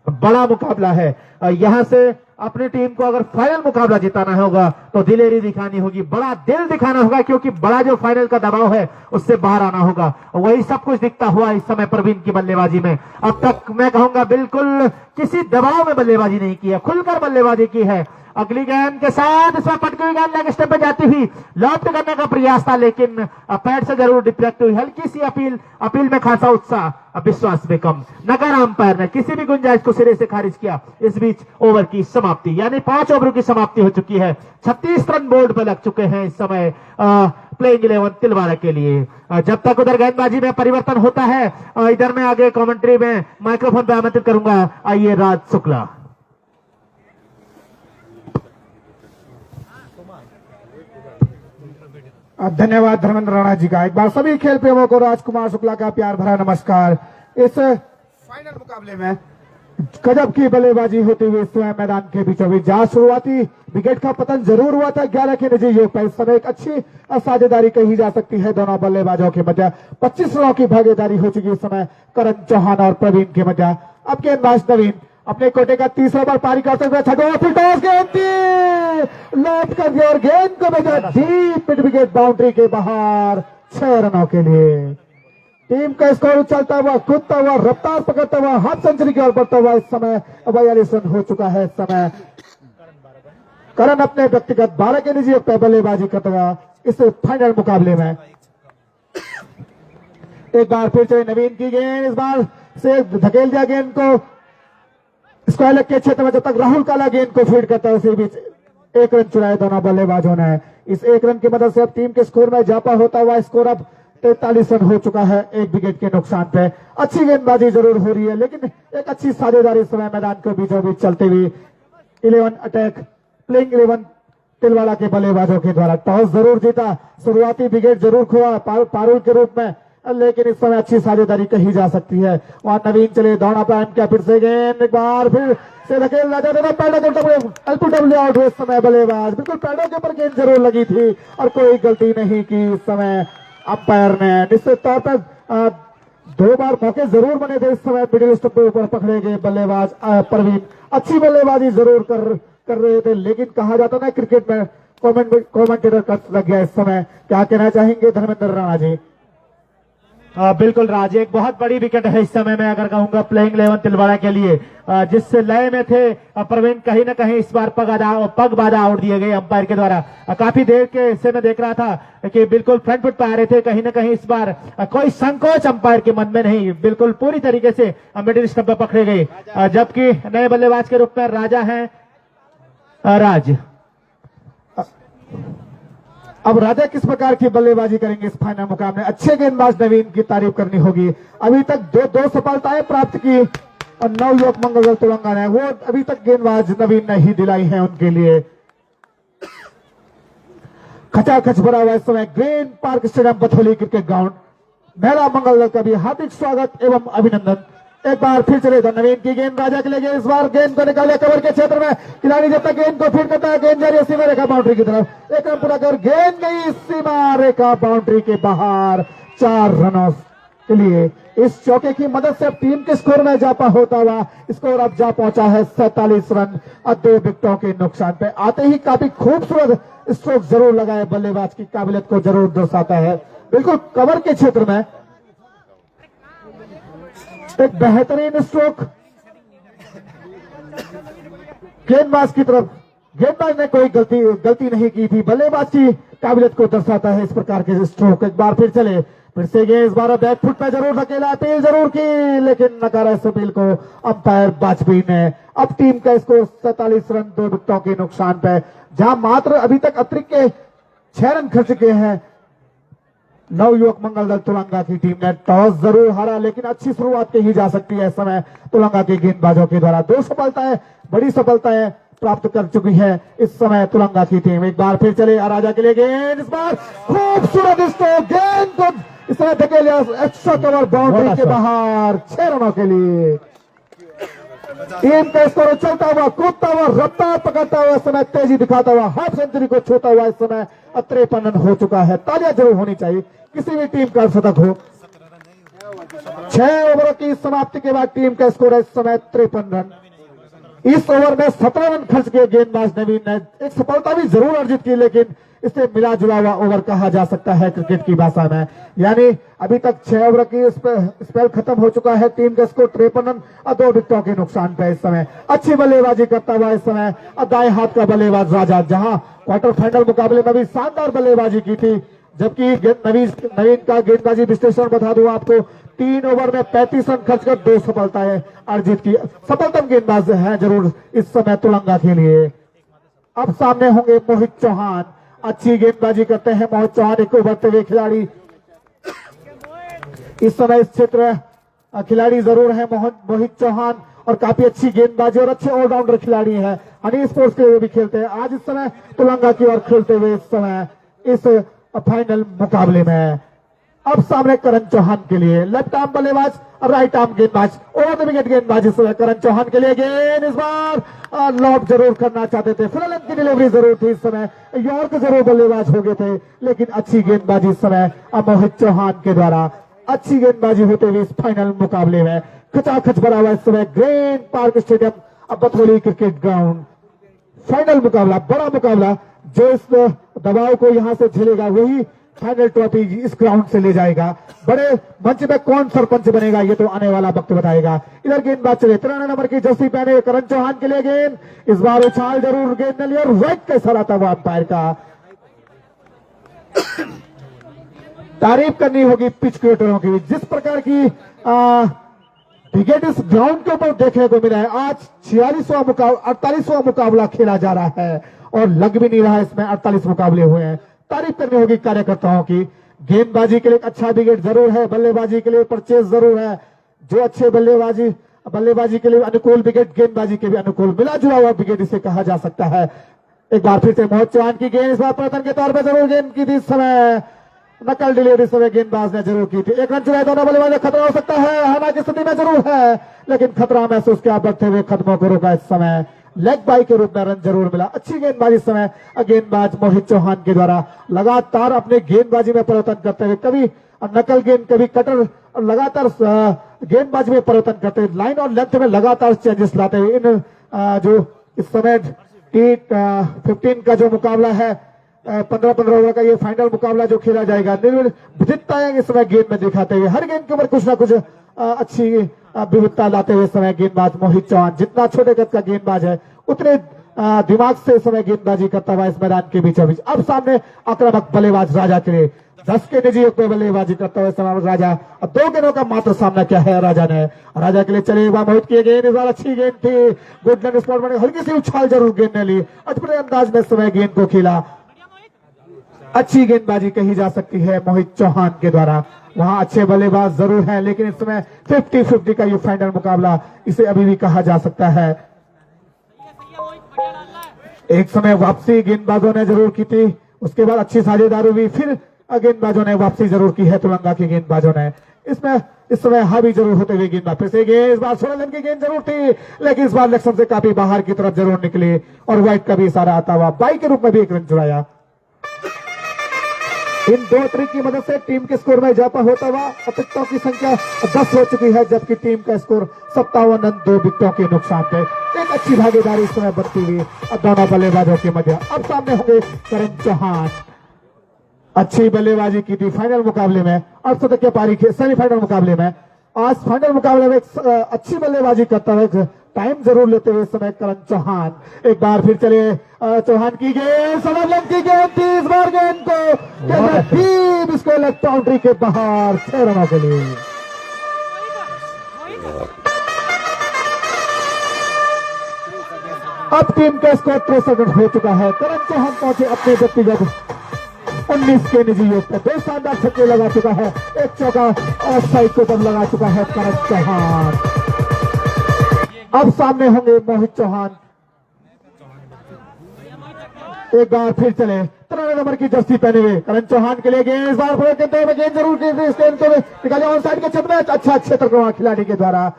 बड़ा मुकाबला है, यहां से अपनी टीम को अगर फाइनल मुकाबला जिताना होगा तो दिलेरी दिखानी होगी, बड़ा दिल दिखाना होगा, क्योंकि बड़ा जो फाइनल का दबाव है उससे बाहर आना होगा। वही सब कुछ दिखता हुआ इस समय प्रवीण की बल्लेबाजी में। अब तक मैं कहूंगा बिल्कुल किसी दबाव में बल्लेबाजी नहीं की है, खुलकर बल्लेबाजी की है। अगली गेंद के साथ इस बार पटकी हुई गेंद लेग स्टंप पे जाती हुई लॉफ्ट करने का प्रयास था लेकिन पैड से जरूर डिफ्लेक्ट हुई। हल्की सी अपील में खासा उत्साह, विश्वास में कम, नगर अंपायर ने किसी भी गुंजाइश को सिरे से खारिज किया। इस बीच ओवर की समाप्ति, यानी 5 ओवरों की समाप्ति हो चुकी है। 36 रन बोर्ड पर लग चुके हैं इस समय प्लेइंग 11 तिलवाड़ा के लिए। जब तक उधर गेंदबाजी में परिवर्तन होता है, इधर में आगे कमेंट्री में माइक्रोफोन पे आमंत्रित करूंगा, आइए राज शुक्ला। धन्यवाद धर्मेंद्र राणा जी का। एक बार सभी खेल प्रेमियों को राजकुमार शुक्ला का प्यार भरा नमस्कार। इस फाइनल मुकाबले में गजब की बल्लेबाजी होती हुई इस समय मैदान के बीचों बीच, जहां शुरुआती विकेट का पतन जरूर हुआ था 11 के निजी योग पर, इस समय एक अच्छी साझेदारी कही जा सकती है दोनों बल्लेबाजों के मध्य। 25 रनों की भागीदारी हो चुकी इस समय करण चौहान और प्रवीण के मध्य। अब गेंदबाज नवीन अपने कोटे का 30 ओवर पारी करते हुए छठवां टॉस गेंद लौट कर दिया और गेंद को भेजा डीप मिड विकेट बाउंड्री के बाहर 6 रनों के लिए। टीम का स्कोर उछलता हुआ, कूदता हुआ, रफ्तार पकड़ता हुआ, हाफ सेंचुरी की ओर बढ़ता हुआ इस समय 42 रन हो चुका है। इस समय करण अपने व्यक्तिगत 12 के निजी पे बल्लेबाजी करता हुआ इस फाइनल मुकाबले में। एक बार फिर से नवीन की गेंद, इस बार से धकेल दिया गेंद को स्क्वायर लेग के क्षेत्र में, जब तक राहुल काला गेंद को फीड करता है उसी बीच 1 रन चुराए दोनों बल्लेबाजों ने। इस 1 रन की मदद से अब टीम के स्कोर में इजाफा होता हुआ स्कोर अब 43 रन हो चुका है 1 विकेट के नुकसान पे। अच्छी गेंदबाजी जरूर हो रही है लेकिन एक अच्छी साझेदारी इस समय मैदान के बीचों बीच चलते हुए 11 अटैक प्लेइंग 11 तिलवाड़ा के बल्लेबाजों के द्वारा। टॉस जरूर जीता, शुरुआती विकेट जरूर खोआ पारुल के रूप में, लेकिन इस समय अच्छी साझेदारी कही जा सकती है। वहां नवीन चले, दौड़ा प्राइम क्या फिर से गेंद एक बार फिर से धकेल रहा था, एलपीडब्ल्यू आउट हुए इस समय बल्लेबाज। बिल्कुल पैडों के ऊपर गेंद जरूर लगी थी और कोई गलती नहीं की इस समय अंपायर ने। निश्चित तौर पर 2 बार मौके जरूर बने थे इस समय मिडिल स्टंप के ऊपर पकड़े गए बल्लेबाज प्रवीण अच्छी बल्लेबाजी जरूर कर रहे थे, लेकिन कहा जाता ना क्रिकेट में कमेंटेटर का लग गया इस समय। क्या कहना चाहेंगे धर्मेंद्र राणा जी? बिल्कुल राज, एक बहुत बड़ी विकेट है इस समय मैं अगर कहूंगा प्लेइंग 11 तिलवाड़ा के लिए। जिस लय में थे प्रवीण, कहीं ना कहीं इस बार पग बाधा आउट दिए गए अंपायर के द्वारा। काफी देर के से मैं देख रहा था कि बिल्कुल फ्रंट फुट पे आ रहे थे, कहीं ना कहीं इस बार कोई संकोच अंपायर के मन में नहीं, बिल्कुल पूरी तरीके से मिडिल स्टंप पे पकड़े गए। जबकि नए बल्लेबाज के रूप में राजा है राज। अब राजा किस प्रकार की बल्लेबाजी करेंगे इस फाइनल मुकाबले? अच्छे गेंदबाज नवीन की तारीफ करनी होगी। अभी तक दो सफलताएं प्राप्त की और नवयुवक मंगल तुलंगा ने, वो अभी तक गेंदबाज नवीन ने ही दिलाई है उनके लिए। खचाखच भरा हुआ इस समय Green Park Stadium Batholi cricket ground. महिला मंगल दल का भी हार्दिक स्वागत एवं अभिनंदन। एक बार फिर चले तो नवीन की गेंद राजा के लिए, इस बार गेंद को निकाले कवर के क्षेत्र में, खिलाड़ी जब तक गेंद को फीड करता है गेंद जा रही है सीमा रेखा बाउंड्री की तरफ, एक रन पूरा कर गेंद गई सीमा रेखा बाउंड्री के बाहर 4 रनों के लिए। इस चौके की मदद से अब टीम के स्कोर में इजाफा होता हुआ स्कोर अब जा पहुंचा है 47 रन और 2 विकेटों के नुकसान पे। आते ही काफी खूबसूरत स्ट्रोक जरूर लगाए, बल्लेबाज की काबिलियत को जरूर दर्शाता है। बिल्कुल कवर के क्षेत्र में एक बेहतरीन स्ट्रोक गेंदबाज की तरफ। गेंदबाज ने कोई गलती नहीं की थी, बल्लेबाज की काबिलियत को दर्शाता है इस प्रकार के स्ट्रोक। एक बार फिर चले, फिर से गेंद इस बार बैक फुट पे जरूर धकेला, अपील जरूर की, लेकिन नकारा इस अपील को अंपायर वाजपेयी ने। अब टीम का स्कोर 47 रन 2 विकेटों के नुकसान पे, जहां मात्र अभी तक अतिरिक्त के 6 रन खर्च किए हैं नवयुवक मंगल दल तुलंगा की टीम ने। टॉस जरूर हारा, लेकिन अच्छी शुरुआत की जा सकती है इस समय तुलंगा के गेंदबाजों के द्वारा। 2 सफलताएं, बड़ी सफलताएं प्राप्त कर चुकी है इस समय तुलंगा की टीम। एक बार फिर चले राजा के लिए गेंद, इस बार खूबसूरत स्ट्रोक, गेंद को इस समय धकेलिया एक्स्ट्रा कवर बाउंड्री के बाहर 6 रनों के लिए। टीम का स्कोर चलता हुआ, कूदता हुआ, रफ्तार पकड़ता हुआ, इस समय तेजी दिखाता हुआ, हाफ सेंचुरी को छूता हुआ इस समय 53 रन हो चुका है। तालियां जरूर होनी चाहिए किसी भी टीम का शतक हो। 6 ओवरों की समाप्ति के बाद टीम का स्कोर है इस समय 53 रन। इस ओवर में 17 रन खर्च किए गेंदबाज नवीन ने। एक सफलता भी जरूर अर्जित की, लेकिन इसे मिला जुला हुआ ओवर कहा जा सकता है क्रिकेट की भाषा में। यानी अभी तक 6 ओवर की स्पेल खत्म हो चुका है। टीम का स्कोर 53 रन और 2 विकेटों के नुकसान पे इस समय। अच्छी बल्लेबाजी करता हुआ इस समय दाएं हाथ का बल्लेबाज राजा, जहां क्वार्टर फाइनल मुकाबले में भी शानदार बल्लेबाजी की थी। जबकि नवीन का गेंदबाजी विश्लेषण बता दूं आपको, 3 ओवर में 35 रन खर्च कर 2 सफलताएं अर्जित की। सफलतम गेंदबाज है जरूर इस समय तुलंगा के लिए। अब सामने होंगे मोहित चौहान, अच्छी गेंदबाजी करते हैं मोहित चौहान, एक उभरते हुए खिलाड़ी इस समय इस क्षेत्र खिलाड़ी जरूर है मोहित चौहान, और काफी अच्छी गेंदबाजी और अच्छे ऑलराउंडर खिलाड़ी है। हनी स्पोर्ट्स के लिए भी खेलते हैं आज इस समय तुलंगा की ओर खेलते हुए इस समय इस फाइनल मुकाबले में। अब सामने करण चौहान के लिए लेफ्ट आर्म बल्लेबाज और राइट आर्म गेंदबाज, ओवर द विकेट गेंदबाज इस समय करण चौहान के लिए। गेंद इस बार लॉब जरूर करना चाहते थे, फिलहाल की डिलीवरी जरूर थी इस समय, यॉर्क जरूर बल्लेबाज हो गए थे, लेकिन अच्छी गेंदबाजी इस समय मोहित चौहान के द्वारा। अच्छी गेंदबाजी होते हुए इस फाइनल मुकाबले में खचाखच भरा हुआ इस समय Green Park Stadium Batholi cricket ground. Final मुकाबला, बड़ा मुकाबला, जो इस दबाव को यहां से झेलेगा वही फाइनल ट्रॉफी इस ग्राउंड से ले जाएगा। बड़े मंच में कौन सरपंच बनेगा ये तो आने वाला वक्त बताएगा। इधर गेंदबाज चले, 93 नंबर की जर्सी पहने करण चौहान के लिए गेंद, इस बार उछाल जरूर गेंद ने लिया और वाइट कैसा रहा था वो अंपायर का। तारीफ करनी होगी पिच क्रिएटरों की, जिस प्रकार की विकेट इस ग्राउंड के ऊपर देखने को मिला है। आज 48वां मुकाबला खेला जा रहा है और लग भी नहीं रहा इसमें 48 मुकाबले हुए हैं। तारीफ करनी होगी कार्यकर्ताओं की। गेंदबाजी के लिए अच्छा विकेट जरूर है, बल्लेबाजी के लिए परचेज जरूर है। जो अच्छे बल्लेबाजी के लिए अनुकूल विकेट, गेंदबाजी के भी अनुकूल, मिला जुला हुआ विकेट इसे कहा जा सकता है। एक बार फिर से मोहित चौहान की गेंद इस बार परिवर्तन के तौर पर जरूर गेंद की थी। इस समय नकल डिलीवरी समय गेंदबाज ने जरूर की थी। एक रन चुराए दोनों बल्लेबाज, खतरा हो सकता है, हालांकि स्थिति में जरूर है, लेकिन खतरा महसूस किया बढ़ते हुए कदमों को रोका। इस समय लेग बाई के रूप में रन जरूर मिला। अच्छी गेंदबाजी इस समय गेंदबाज मोहित चौहान के द्वारा लगातार अपने गेंदबाजी में परिवर्तन करते हुए, कभी नकल गेंद कभी कटर, लगातार गेंदबाजी में परिवर्तन करते हुए, लाइन और लेंथ में लगातार चेंजेस लाते हुए इन जो इस समय T15 का जो मुकाबला है 15-15 ओवर का ये फाइनल मुकाबला जो खेला जाएगा, विविधताएं इस समय गेंद में दिखाते हुए, हर गेंद के ऊपर कुछ ना कुछ अच्छी विविधता लाते हुए समय गेंदबाज मोहित चौहान जितना छोटे कद का गेंदबाज है उतने दिमाग से इस समय गेंदबाजी करता हुआ इस मैदान के बीचों बीच। अब सामने आक्रामक बल्लेबाज राजा के लिए 10 के निजी योग पे बल्लेबाजी करता हुआ समय राजा, 2 गेंदों का मात्र सामना किया है राजा ने। राजा के लिए चले एक बार मोहित की गेंद, इस बार अच्छी गेंद थी, गुड लैंड स्पॉट बने, हल्की सी उछाल जरूर गेंद ने ली, अच्छे अंदाज में समय गेंद को खेला। अच्छी गेंदबाजी कही जा सकती है मोहित चौहान के द्वारा। वहां अच्छे बल्लेबाज जरूर हैं, लेकिन इस समय 50-50 का ये फाइनल मुकाबला इसे अभी भी कहा जा सकता है। एक समय वापसी गेंदबाजों ने जरूर की थी, उसके बाद अच्छी साझेदारी हुई, फिर गेंदबाजों ने वापसी जरूर की है तेलंगाना के गेंदबाजों ने। इसमें इस समय हावी जरूर होते हुए गेंदबाज फिर से गेंद, इस बार 16 रन की गेंद जरूर थी, लेकिन इस बार लक्ष्य से काफी बाहर की तरफ जरूर निकली और वाइड का भी इशारा आता हुआ बाई के रूप में भी 1 रन जुड़ाया। इन 2 ट्रिक की मदद से टीम के स्कोर में इजाफा होता हुआ विकेटों की संख्या 10 हो चुकी है, जबकि टीम का स्कोर 57 रन 2 विकेटों के नुकसान पे। एक अच्छी भागीदारी इस समय बनती हुई दोनों बल्लेबाजों के मध्य। अब सामने होंगे करण चौहान, अच्छी बल्लेबाजी की थी फाइनल मुकाबले में, अर्धशतक के पारी के सेमीफाइनल मुकाबले में। आज फाइनल मुकाबले में अच्छी बल्लेबाजी करता है, टाइम जरूर लेते हुए इस समय करण चौहान। एक बार फिर चले चौहान की गेंद, सवाल की गेंद थी, इस बार गेंद को इसको लेग बाउंड्री के बाहर 6 रनों के लिए। अब टीम का स्कोर 63 रन हो चुका है। करण चौहान पहुंचे अपने व्यक्तिगत 19 के निजी योग पे, 2 शानदार छक्के लगा चुका है, 1 चौका और साइड को तब लगा चुका है करण चौहान। अब सामने होंगे मोहित चौहान। एक बार फिर चले 13 नंबर की जर्सी पहने हुए करण चौहान के लिए गेंद, इस बार गेंद जरूर की निकाले ऑन साइड के छत में, अच्छा क्षेत्र को खिलाड़ी के द्वारा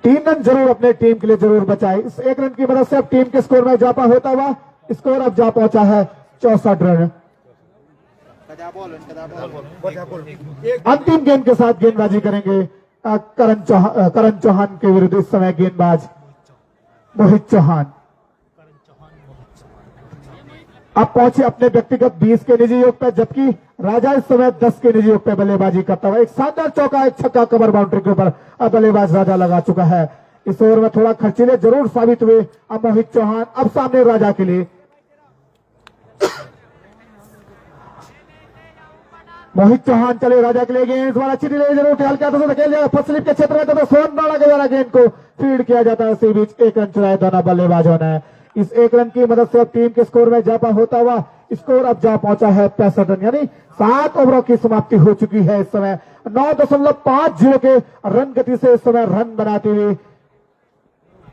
3 रन जरूर अपने टीम के लिए जरूर बचाए। इस 1 रन की मदद से अब टीम के स्कोर में इजाफा होता हुआ स्कोर अब जा पहुंचा है 64 रन। अंतिम गेंद के साथ गेंदबाजी करेंगे करण चौहान के विरुद्ध इस समय गेंदबाज मोहित चौहान। अब पहुंचे अपने व्यक्तिगत 20 के निजी योग पर, जबकि राजा इस समय 10 के निजी योग पे बल्लेबाजी करता हुआ। एक शानदार चौका, एक छक्का कवर बाउंड्री के ऊपर बल्लेबाज राजा लगा चुका है। इस ओवर में थोड़ा खर्चीले जरूर साबित हुए अब मोहित चौहान। अब सामने राजा के लिए मोहित चौहान चले राजा के लिए गेंद, द्वारा अच्छी डिलीवरी जरूर हल्का तो धकेल जाएगा फर्स्ट स्लिप के क्षेत्र में, तो सोहन राणा के द्वारा गेंद को फीड किया जाता है। इसी बीच 1 रन चुराए दोनों बल्लेबाजों ने। इस 1 रन की मदद से अब टीम के स्कोर में इजाफा होता हुआ स्कोर अब जा पहुंचा है 65 रन, यानी 7 ओवरों की समाप्ति हो चुकी है। इस समय 9.50 के रन गति से इस समय रन बनाती हुई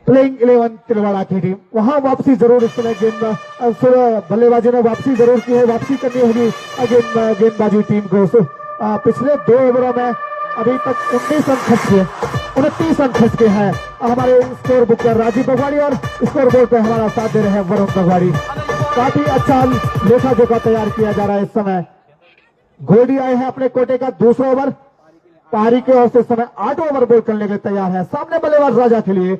प्लेइंग 11 तिलवाड़ा की टीम। वहां वापसी जरूर इस समय बल्लेबाजी ने वापसी जरूर की है, वापसी करनी होगी गेंदबाजी टीम को। पिछले 2 ओवरों में अभी तक 19 रन खर्च किए, 29 रन खर्च के हैं हमारे स्कोर बुक पर राजीव बगवाड़ी, और स्कोर बोर्ड पर हमारा साथ दे रहे हैं वरुण बगवाड़ी। काफी अच्छा लेखा जोखा तैयार किया जा रहा है। इस समय गोल्डी आए हैं अपने कोटे का दूसरा ओवर, पारी के ओर से इस समय 8 ओवर बॉल करने के लिए तैयार है। सामने बल्लेबाज राजा के लिए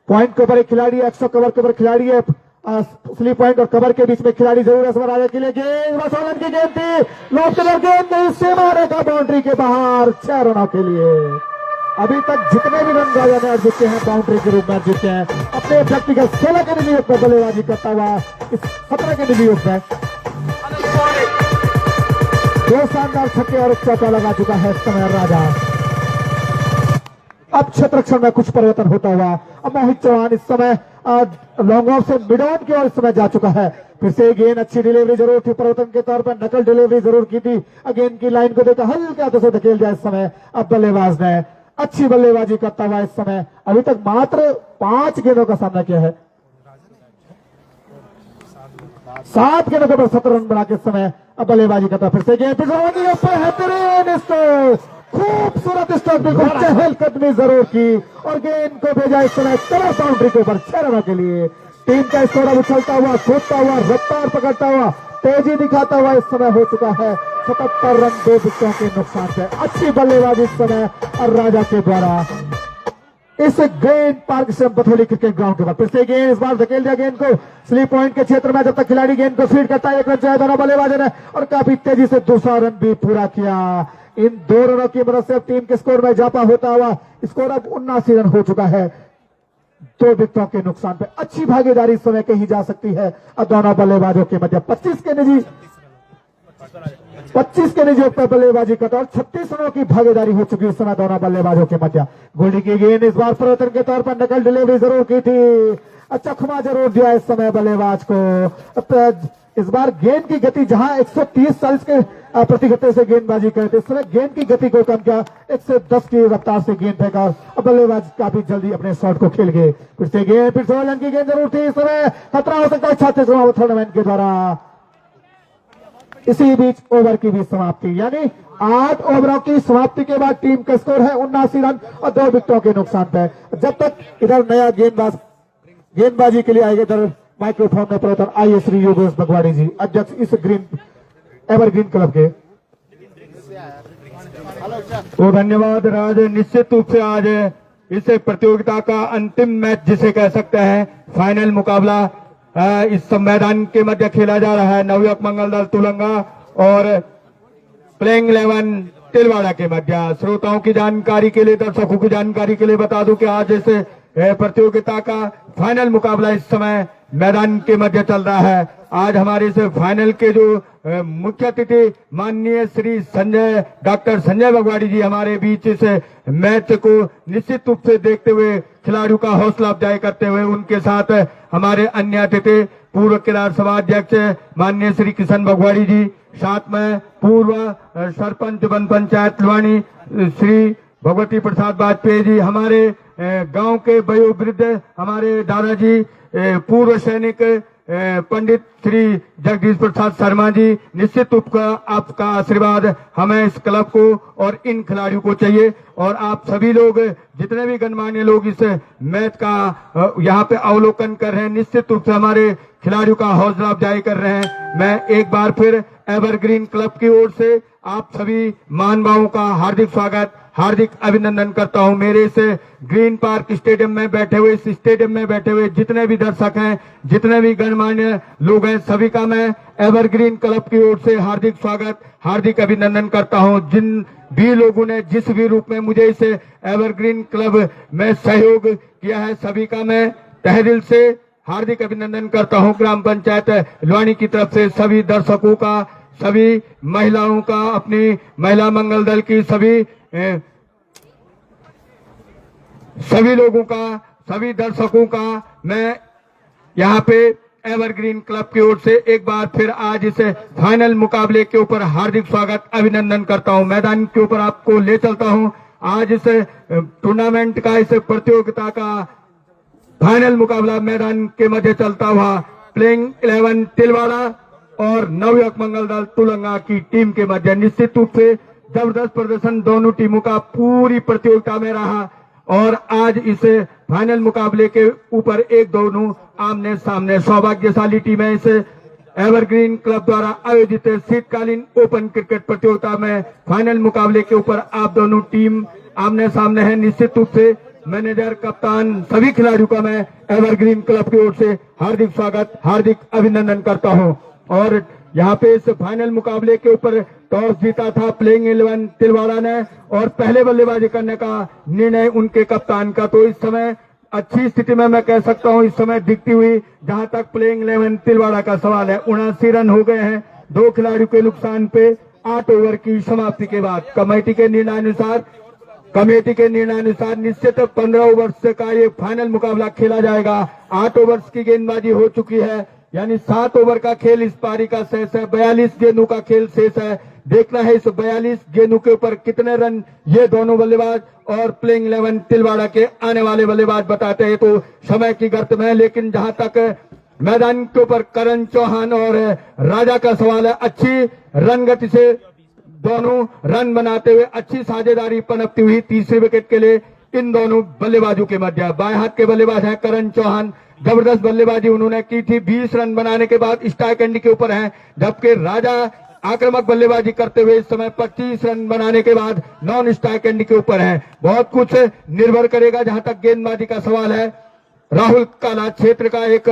पॉइंट के ऊपर एक खिलाड़ी है, 100 कवर के ऊपर खिलाड़ी है, स्लिप पॉइंट और कवर के बीच में खिलाड़ी जरूर है। राजा के लिए गेंद, सोलन की गेंद थी, लॉफ्ट कलर गेंद इससे मारेगा बाउंड्री के बाहर 6 रनों के लिए। अभी तक जितने भी रन राजा ने अर्जित किए हैं बाउंड्री के रूप में अर्जित किए हैं। अपने व्यक्तिगत 16 के निजी योग पर बल्लेबाजी करता हुआ इस 17 के निजी योग पर 2 शानदार छक्के और 1 चौका लगा चुका है इस समय राजा। अब क्षेत्ररक्षण में कुछ परिवर्तन होता हुआ अब मोहित चौहान इस समय लॉन्ग ऑफ से मिड ऑन की ओर इस समय जा चुका है। फिर से गेंद, अच्छी डिलीवरी जरूर थी, परिवर्तन के तौर पर नकल डिलीवरी जरूर की थी। गेंद की लाइन को देखकर हल्के हाथों से धकेल दिया इस समय। अब बल्लेबाज ने अच्छी बल्लेबाजी करता हुआ इस समय अभी तक मात्र 5 गेंदों का सामना किया है। 7 गेंदों के ऊपर 17 रन बना के इस समय अब बल्लेबाजी करता फिर से गेंद बेहतरीन स्ट्रोक, खूबसूरत स्ट्रोक, बिल्कुल चहलकदमी जरूर की और गेंद को भेजा इस समय तरफ बाउंड्री के ऊपर 6 रनों के लिए। टीम का स्कोर अब उछलता हुआ, कूदता हुआ, रफ्तार पकड़ता हुआ, तेजी दिखाता हुआ इस समय हो चुका है 77 रन 2 विकेटों के नुकसान से। अच्छी बल्लेबाजी इस समय और राजा के द्वारा इस ग्रीन पार्क से बथौली क्रिकेट ग्राउंड के बाद फिर से गेंद इस बार धकेल दिया गेंद को स्लीप पॉइंट के क्षेत्र में। जब तक खिलाड़ी गेंद को फीड करता है 1 रन चाहिए दोनों बल्लेबाजों ने और काफी तेजी से दूसरा रन भी पूरा किया। इन 2 रनों की मदद से टीम के स्कोर में इजाफा होता हुआ स्कोर अब 79 रन हो चुका है 2 विकेटों के नुकसान पे। अच्छी भागीदारी इस समय कही जा सकती है और दोनों बल्लेबाजों के मध्य 25 के निजी पर बल्लेबाजी करता और 36 रनों की भागीदारी हो चुकी इस समय दोनों बल्लेबाजों के मध्य। गोल्डी की गेंद इस बार परिवर्तन के तौर पर नकल डिलीवरी जरूर की थी, चकमा जरूर दिया इस समय बल्लेबाज को। इस बार गेंद की गति जहां 130 चालीस के प्रति घंटे से गेंदबाजी करते, इस समय गेंद की गति को कम किया, 110 की रफ्तार से गेंद फेंका और बल्लेबाज काफी जल्दी अपने शॉट को खेल गए। फिर से गेंद, फिर 16 रन की गेंद जरूर थी, इस समय खतरा हो सकता है 36 रन थर्डमैन के द्वारा। इसी बीच ओवर की भी समाप्ति, यानी 8 ओवरों की समाप्ति के बाद टीम का स्कोर है 79 रन और 2 विकेटों के नुकसान पे। जब तक इधर नया गेंदबाजी के लिए आएगा, इधर माइक्रोफोन में परिवर्तन आइए श्री योगेश भगवाड़ी जी, अध्यक्ष इस एवरग्रीन क्लब के। तो धन्यवाद राज। निश्चित रूप से आज इस प्रतियोगिता का अंतिम मैच जिसे कह सकते हैं फाइनल मुकाबला इस मैदान के मध्य खेला जा रहा है नवयुवक मंगल दल तुलंगा और प्लेइंग 11 तिलवाड़ा के मध्य। श्रोताओं की जानकारी के लिए, दर्शकों की जानकारी के लिए बता दूं कि आज इस प्रतियोगिता का फाइनल मुकाबला इस समय मैदान के मध्य चल रहा है। आज हमारे इस फाइनल के जो मुख्य अतिथि माननीय श्री डॉक्टर संजय भगवाड़ी जी हमारे बीच इस मैच को निश्चित रूप से देखते हुए खिलाड़ियों का हौसला अफजाई करते हुए उनके साथ हमारे अन्य अतिथि पूर्व किरार सभा अध्यक्ष माननीय श्री किशन भगवाड़ी जी, साथ में पूर्व सरपंच वन पंचायत लुवानी श्री भगवती प्रसाद वाजपेयी जी, हमारे गांव के वयोवृद्ध हमारे दादाजी पूर्व सैनिक पंडित श्री जगदीश प्रसाद शर्मा जी। निश्चित रूप का आपका आशीर्वाद हमें इस क्लब को और इन खिलाड़ियों को चाहिए और आप सभी लोग जितने भी गणमान्य लोग इस मैच का यहाँ पे अवलोकन कर रहे हैं, निश्चित रूप से हमारे खिलाड़ियों का हौसला अफजाई कर रहे हैं। मैं एक बार फिर एवरग्रीन क्लब की ओर से आप सभी महानुभावों का हार्दिक स्वागत, हार्दिक अभिनंदन करता हूं। मेरे इस ग्रीन पार्क स्टेडियम में बैठे हुए, इस स्टेडियम में बैठे हुए जितने भी दर्शक हैं, जितने भी गणमान्य लोग हैं, सभी का मैं एवरग्रीन क्लब की ओर से हार्दिक स्वागत, हार्दिक अभिनंदन करता हूं। जिन भी लोगों ने जिस भी रूप में मुझे इस एवरग्रीन क्लब में सहयोग किया है, सभी का मैं तहे दिल से हार्दिक अभिनंदन करता हूं। ग्राम पंचायत लुवानी की तरफ से सभी दर्शकों का, सभी महिलाओं का, अपनी महिला मंगल दल की सभी लोगों का, सभी दर्शकों का मैं यहाँ पे एवरग्रीन क्लब की ओर से एक बार फिर आज इस फाइनल मुकाबले के ऊपर हार्दिक स्वागत, अभिनंदन करता हूँ। मैदान के ऊपर आपको ले चलता हूँ। आज इस टूर्नामेंट का, इस प्रतियोगिता का फाइनल मुकाबला मैदान के मध्य चलता हुआ प्लेइंग 11 तिलवाड़ा और नवयुवक मंगल दल तुलंगा की टीम के मध्य। निश्चित रूप से जबरदस्त प्रदर्शन दोनों टीमों का पूरी प्रतियोगिता में रहा और आज इस फाइनल मुकाबले के ऊपर एक दोनों आमने सामने। सौभाग्यशाली टीमें इस एवरग्रीन क्लब द्वारा आयोजित शीतकालीन ओपन क्रिकेट प्रतियोगिता में फाइनल मुकाबले के ऊपर आप दोनों टीम आमने सामने है। निश्चित रूप से मैनेजर, कप्तान, सभी खिलाड़ियों का मैं एवरग्रीन क्लब की ओर से हार्दिक स्वागत, हार्दिक अभिनंदन करता हूं। और यहाँ पे इस फाइनल मुकाबले के ऊपर टॉस जीता था प्लेइंग 11 तिलवाड़ा ने और पहले बल्लेबाजी करने का निर्णय उनके कप्तान का। तो इस समय अच्छी स्थिति में मैं कह सकता हूं, इस समय दिखती हुई जहां तक प्लेइंग 11 तिलवाड़ा का सवाल है। 79 रन हो गए हैं 2 खिलाड़ियों के नुकसान पे 8 ओवर की समाप्ति के बाद। कमेटी के निर्णय अनुसार निश्चित 15 ओवर का ये फाइनल मुकाबला खेला जाएगा। 8 ओवर्स की गेंदबाजी हो चुकी है, यानी 7 ओवर का खेल इस पारी का शेष है। 42 गेंदों का खेल शेष है। देखना है इस 42 गेंदों के ऊपर कितने रन ये दोनों बल्लेबाज और प्लेइंग 11 तिलवाड़ा के आने वाले बल्लेबाज बताते हैं। तो समय की गर्त में, लेकिन जहां तक मैदान के ऊपर करण चौहान और राजा का सवाल है। अच्छी रन गति से दोनों रन बनाते हुए अच्छी साझेदारी पनपती हुई तीसरे विकेट के लिए इन दोनों बल्लेबाजों के मध्य। बाएं हाथ के बल्लेबाज हैं करण चौहान, जबरदस्त बल्लेबाजी उन्होंने की थी। 20 रन बनाने के बाद स्ट्राइक एंड के ऊपर हैं, जबकि राजा आक्रामक बल्लेबाजी करते हुए इस समय 25 रन बनाने के बाद नॉन स्ट्राइक एंड के ऊपर हैं। बहुत कुछ निर्भर करेगा जहां तक गेंदबाजी का सवाल है। राहुल काला क्षेत्र का एक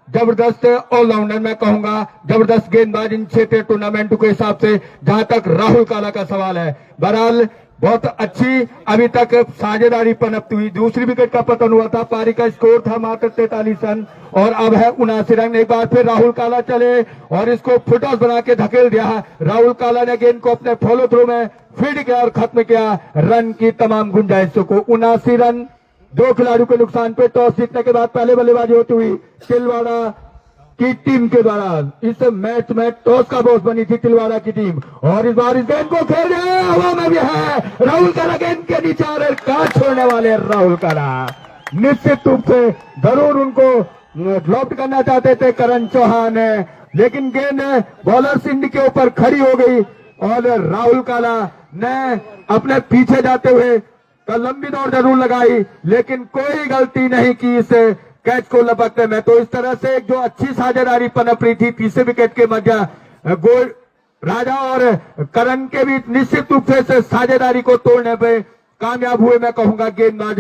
जबरदस्त ऑलराउंडर, मैं कहूंगा जबरदस्त गेंदबाज इन क्षेत्रीय टूर्नामेंट के हिसाब से जहां तक राहुल काला का सवाल है। बहरहाल बहुत अच्छी अभी तक साझेदारी पनपती हुई। दूसरी विकेट का पतन हुआ था, पारी का स्कोर था मात्र 43 रन और अब है 79 रन। एक बार फिर राहुल काला चले और इसको फुटॉस बना के धकेल दिया। राहुल काला ने गेंद को अपने फॉलो थ्रू में फीड किया और खत्म किया रन की तमाम गुंजाइशों को। 79 रन, दो खिलाड़ियों के नुकसान पे। टॉस जीतने के बाद पहले बल्लेबाजी होती हुई तिलवाड़ा की टीम के द्वारा। इस मैच में टॉस का बॉस बनी थी तिलवाड़ा की टीम और इस बार इस गेंद को खेल रहे हैं, हवा में भी है राहुल काला गेंद के नीचे आ रहे, कहां छोड़ने वाले राहुल काला। निश्चित रूप से जरूर उनको ड्रॉप करना चाहते थे करण चौहान, लेकिन गेंद बॉलर सिंध के ऊपर खड़ी हो गई और राहुल काला ने अपने पीछे जाते हुए लंबी दौड़ जरूर लगाई, लेकिन कोई गलती नहीं की इस कैच को लपकने में। तो इस तरह से एक जो अच्छी साझेदारी पनप रही थी तीसरे विकेट के मध्य, गोल राजा और करण के बीच निश्चित रूप से साझेदारी को तोड़ने पे कामयाब हुए, मैं कहूंगा गेंदबाज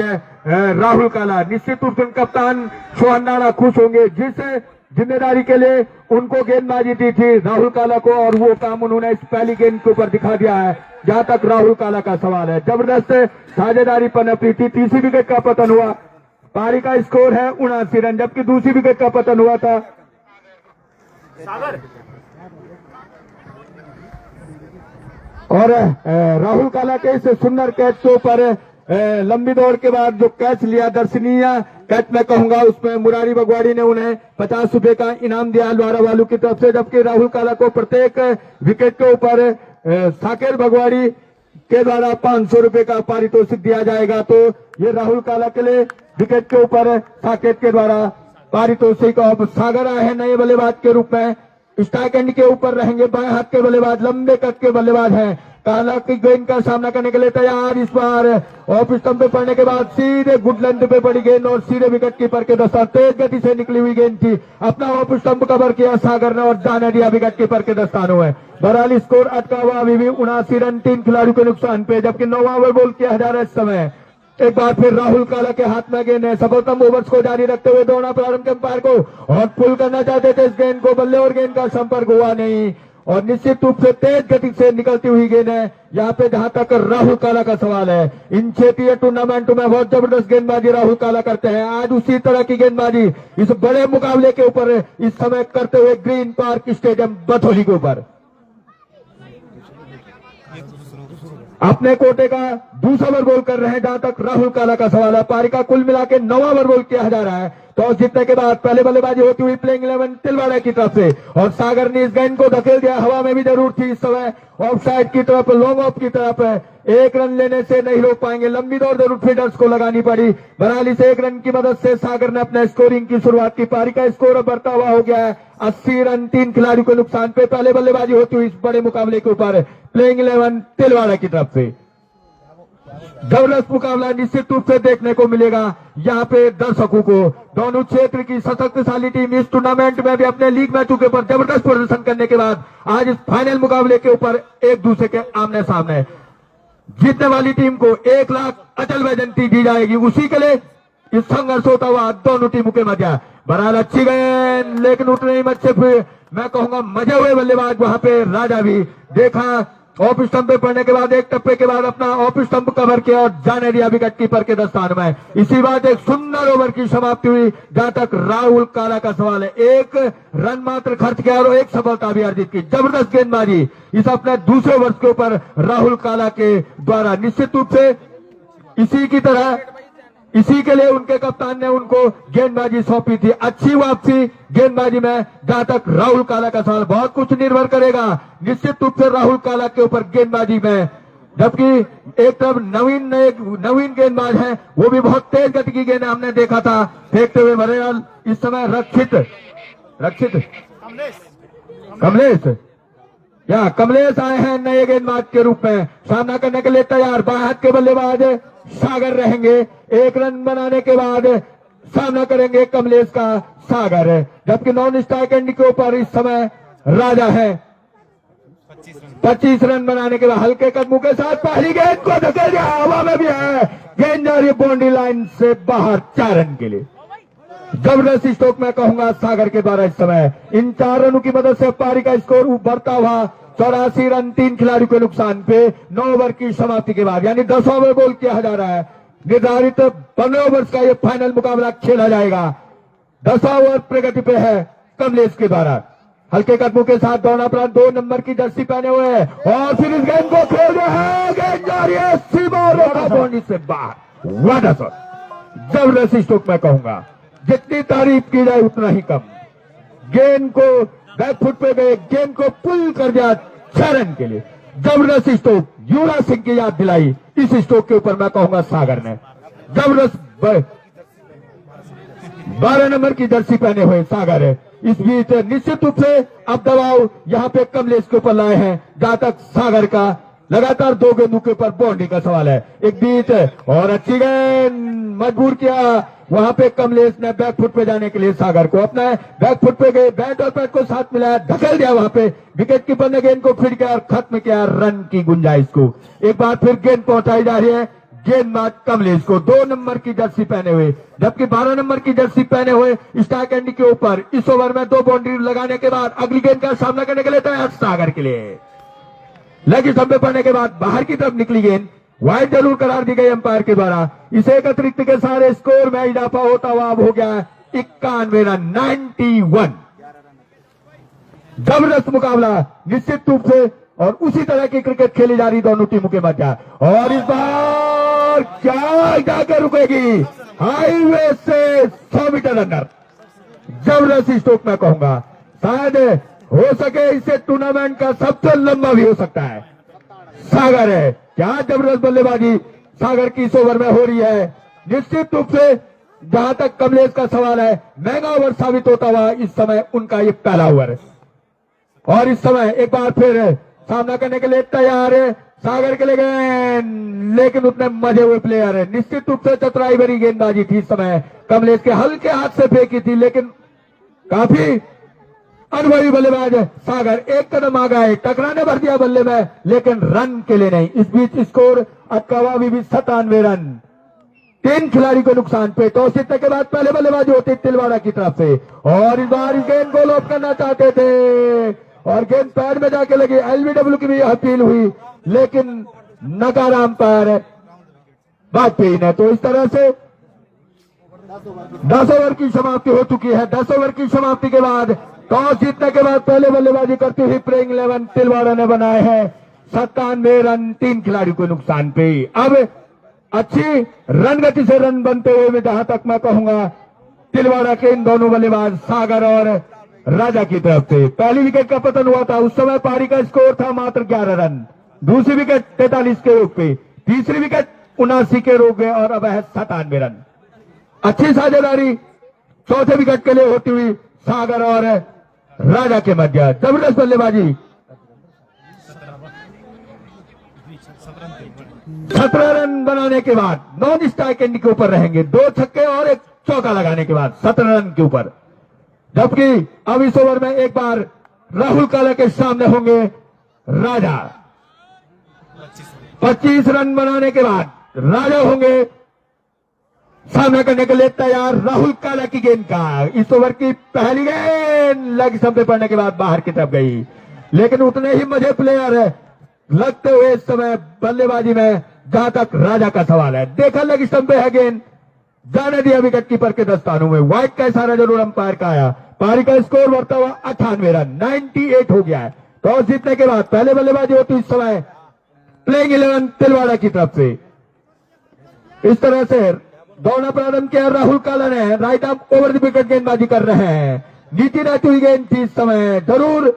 राहुल काला। निश्चित रूप से कप्तान सोहन खुश होंगे जिस जिम्मेदारी के लिए उनको गेंदबाजी दी थी राहुल काला को, और वो काम उन्होंने इस पहली गेंद के ऊपर दिखा दिया है जहां तक राहुल काला का सवाल है। जबरदस्त साझेदारी पनपी थी। तीसरी विकेट का पतन हुआ, पारी का स्कोर है 79 रन, जबकि दूसरी विकेट का पतन हुआ था और राहुल काला के इस सुंदर कैच के ऊपर लंबी दौड़ के बाद जो कैच लिया, दर्शनीय कैच मैं कहूंगा, उसमें मुरारी बगवाड़ी ने उन्हें 50 रुपए का इनाम दिया लोहारा वालू की तरफ से, जबकि राहुल काला को प्रत्येक विकेट के ऊपर साकेर बगवाड़ी के द्वारा 500 रुपए का पारितोषिक दिया जाएगा। तो ये राहुल काला के लिए विकेट के ऊपर साकेत के द्वारा पारितोषिक। और सागर आए हैं नए बल्लेबाज के रूप में, स्ट्राइक एंड के ऊपर रहेंगे बाएं हाथ के बल्लेबाज, लंबे कद के बल्लेबाज हैं। काला की गेंद का सामना करने के लिए तैयार। इस बार ऑफ स्टंप पे पड़ने के बाद सीधे गुड लेंथ पे पड़ी गेंद और सीधे विकेट कीपर के दस्तान, तेज गति से निकली हुई गेंद थी, अपना ऑफ स्टंप कवर किया सागर ने और जाने दिया विकेट कीपर के दस्तानों में। बहरहाल स्कोर अटका हुआ अभी भी 79 रन 3 खिलाड़ियों के नुकसान पे, जबकि 9वां ओवर बॉल किया जा रहा है इस समय। एक बार फिर राहुल काला के हाथ में गेंद है, सफलतम ओवर्स को जारी रखते हुए दौड़ना प्रारंभ के अंपायर को और पुल करना चाहते थे इस गेंद को, बल्ले और गेंद का संपर्क हुआ नहीं और निश्चित रूप से तेज गति से निकलती हुई गेंद है यहाँ पे जहां तक राहुल काला का सवाल है। इन क्षेत्रीय टूर्नामेंटों में बहुत जबरदस्त गेंदबाजी राहुल काला करते हैं, आज उसी तरह की गेंदबाजी इस बड़े मुकाबले के ऊपर इस समय करते हुए ग्रीन पार्क स्टेडियम बथौली के ऊपर अपने कोटे का दूसरा ओवर बॉल कर रहे हैं जहां तक राहुल काला का सवाल है। पारी का कुल मिला के 9वां ओवर बॉल किया जा रहा है। टॉस जीतने के बाद पहले बल्लेबाजी होती हुई प्लेइंग 11 तिलवाड़ा की तरफ से और सागर ने इस गेंद को धकेल दिया, हवा में भी जरूर थी इस समय, ऑफ साइड की तरफ, लॉन्ग ऑफ की तरफ। एक रन लेने से नहीं रोक पाएंगे, लंबी दौड़ जरूर फील्डर्स को लगानी पड़ी। 42 एक रन की मदद से सागर ने अपने स्कोरिंग की शुरुआत की। पारी का स्कोर बढ़ता हुआ हो गया है 80 रन 3 खिलाड़ियों के नुकसान पे। पहले बल्लेबाजी होती हुई इस बड़े मुकाबले के ऊपर प्लेइंग 11 तिलवाड़ा की तरफ से। जबरदस्त मुकाबला निश्चित रूप से देखने को मिलेगा यहाँ पे दर्शकों को। दोनों क्षेत्र की सशक्तिशाली टीम इस टूर्नामेंट में भी अपने लीग मैचों के ऊपर जबरदस्त प्रदर्शन करने के बाद आज इस फाइनल मुकाबले के ऊपर एक दूसरे के आमने सामने। जीतने वाली टीम को 1 लाख अचल वैजंती दी जाएगी, उसी के लिए इस संघर्ष होता हुआ दोनों टीमों के मध्य। बहरहाल अच्छी गेंद, लेकिन उतने ही अच्छे मैं कहूंगा मजे हुए बल्लेबाज वहां पे राजा भी देखा, ऑफ स्टंप पे पड़ने के बाद एक टप्पे के बाद अपना ऑफ स्टंप कवर किया और जाने दिया विकेट कीपर के दस्तान में। इसी बात एक सुंदर ओवर की समाप्ति हुई जहां तक राहुल काला का सवाल है। 1 रन मात्र खर्च किया और 1 सफलता भी अर्जित की। जबरदस्त गेंदबाजी इस अपने दूसरे ओवर के ऊपर राहुल काला के द्वारा। निश्चित रूप से इसी की तरह इसी के लिए उनके कप्तान ने उनको गेंदबाजी सौंपी थी। अच्छी वापसी गेंदबाजी में जहां तक राहुल काला का सवाल, बहुत कुछ निर्भर करेगा निश्चित रूप से राहुल काला के ऊपर गेंदबाजी में। जबकि एक तरफ नवीन गेंदबाज है, वो भी बहुत तेज गति की गेंद हमने देखा था फेंकते हुए। बहरहाल इस समय रक्षित रक्षित कमलेश या कमलेश आए हैं नए गेंदबाज के रूप में, सामना करने के लिए तैयार। बाएं हाथ के बल्लेबाज सागर रहेंगे। 1 रन बनाने के बाद सामना करेंगे कमलेश का सागर, जबकि नॉन स्ट्राइक एंड के ऊपर इस समय राजा है। 25 रन बनाने के बाद हल्के कदमों के साथ पहली गेंद को धकेल दिया, हवा में भी है, गेंद जा रही है बाउंड्री लाइन से बाहर 4 रन के लिए। जबरदस्त स्ट्रोक मैं कहूंगा सागर के द्वारा इस समय। इन 4 रनों की मदद से पारी का स्कोर बढ़ता हुआ 84 रन 3 खिलाड़ियों के नुकसान पे 9 ओवर की समाप्ति के बाद, यानी 10 ओवर बॉल किया जा रहा है। निर्धारित 15 ओवर्स का ये फाइनल मुकाबला खेला जाएगा। 10 ओवर प्रगति पे है कमलेश के द्वारा। हल्के कदमों के साथ दौड़ना प्रांत 2 नंबर की जर्सी पहने हुए हैं और फिर इस गेंद को खेल रहे हैं, गेंद जा रही है सीमा रेखा बाउंड्री से बाहर। वादा सर, जबरदस्त स्ट्रोक मैं कहूंगा, जितनी तारीफ की जाए उतना ही कम। गेंद को बैक फुट पे गए, गेंद को पुल कर दिया 6 रन के लिए। जबरदस्त स्ट्रोक, युवराज सिंह की याद दिलाई इस स्ट्रोक के ऊपर मैं कहूंगा सागर ने। जबरदस्त 12 नंबर की जर्सी पहने हुए सागर है। इस बीच निश्चित रूप से अब दबाव यहाँ पे कमलेश के ऊपर लाए हैं, जहां तक सागर का लगातार 2 गेंदों के ऊपर बाउंड्री का सवाल है। एक बीच और अच्छी गेंद मजबूर किया वहां पे कमलेश ने बैक फुट पे जाने के लिए सागर को, अपना बैक फुट पे गए, बैट और पैड को साथ मिलाया, धकेल दिया वहां पे। विकेट कीपर ने गेंद को फीड किया और खत्म किया रन की गुंजाइश को। एक बार फिर गेंद पहुंचाई जा रही है गेंदबाज कमलेश को, 2 नंबर की जर्सी पहने हुए, जबकि 12 नंबर की जर्सी पहने हुए स्ट्राइक एंड के ऊपर इस ओवर में 2 बाउंड्री लगाने के बाद अगली गेंद का सामना करने के लिए तैयार सागर के लिए। लेग स्टंप पे पड़ने के बाद बाहर की तरफ निकली गेंद, वाइड जरूर करार दी गई अंपायर के द्वारा। इसे एक अतिरिक्त के सारे स्कोर में इजाफा होता हुआ अब हो गया 91 रन 91। जबरदस्त मुकाबला निश्चित रूप से, और उसी तरह की क्रिकेट खेली जा रही दोनों टीमों के मध्य। और इस बार क्या जाकर रुकेगी, हाईवे से 100 मीटर अंदर। जबरदस्त स्ट्रोक मैं कहूंगा, शायद हो सके इसे टूर्नामेंट का सबसे लंबा भी हो सकता है। सागर है, क्या जबरदस्त बल्लेबाजी सागर की इस ओवर में हो रही है। निश्चित रूप से जहां तक कमलेश का सवाल है, महंगा ओवर साबित होता हुआ इस समय उनका ये पहला ओवर है। और इस समय एक बार फिर सामना करने के लिए तैयार है सागर के लिए गेंद, लेकिन उतने मजे हुए प्लेयर है। निश्चित रूप से चतुराई भरी गेंदबाजी थी इस समय, कमलेश के हल्के हाथ से फेंकी थी, लेकिन काफी अनुभवी बल्लेबाज सागर एक कदम आ गए, टकराने भर दिया बल्ले में, लेकिन रन के लिए नहीं। इस बीच स्कोर अटकावा भी 97 रन 3 खिलाड़ी को नुकसान पे। टॉस जीतने के बाद पहले बल्लेबाजी होती तिलवाड़ा की तरफ से, और इस बार इस गेंद को लॉक करना चाहते थे और गेंद पैड में जाके लगी। एलबीडब्ल्यू की भी अपील हुई, लेकिन नकारा अंपायर वाजपेयी ने। तो इस तरह से 10 ओवर की समाप्ति हो चुकी है। 10 ओवर की समाप्ति के बाद टॉस जीतने के बाद पहले बल्लेबाजी करती हुई प्लेइंग 11 तिलवाड़ा ने बनाए हैं 97 रन 3 खिलाड़ी को नुकसान पे। अब अच्छी रन गति से रन बनते हुए जहां तक मैं कहूंगा तिलवाड़ा के इन दोनों बल्लेबाज सागर और राजा की तरफ से। पहली विकेट का पतन हुआ था, उस समय पारी का स्कोर था मात्र 11 रन। दूसरी विकेट 43 के रोक पे, तीसरी विकेट 79 के रोक पे, और अब है 97 रन। अच्छी साझेदारी चौथे विकेट के लिए होती हुई सागर और राजा के मध्य। जबरदस्त बल्लेबाजी, 17 रन बनाने के बाद नॉन स्ट्राइक एंड के ऊपर रहेंगे, 2 छक्के और 1 चौका लगाने के बाद 17 रन के ऊपर। जबकि अब इस ओवर में एक बार राहुल काला के सामने होंगे राजा। 25 रन बनाने के बाद राजा होंगे सामना करने के लिए तैयार राहुल काला की गेंद का। इस ओवर की पहली गेंद लेग स्टंप पे पड़ने के बाद बाहर की तरफ गई, लेकिन उतने ही मजे प्लेयर है लगते हुए इस समय बल्लेबाजी में जहां तक राजा का सवाल है। देखा लेग स्टंप पे है गेंद, जाने दिया विकेट कीपर के दस्तानों में। वाइड का इशारा जरूर अंपायर का आया। पारी का स्कोर बढ़ता हुआ 98 रन 98 हो गया है। टॉस जीतने के बाद पहले बल्लेबाजी होती इस समय प्लेइंग 11 तिलवाड़ा की तरफ से। इस तरह से दौड़ना प्रारंभ किया राहुल काला ने, right arm over the wicket गेंदबाजी कर रहे हैं। नीति रहती हुई गेंद थी इस समय, जरूर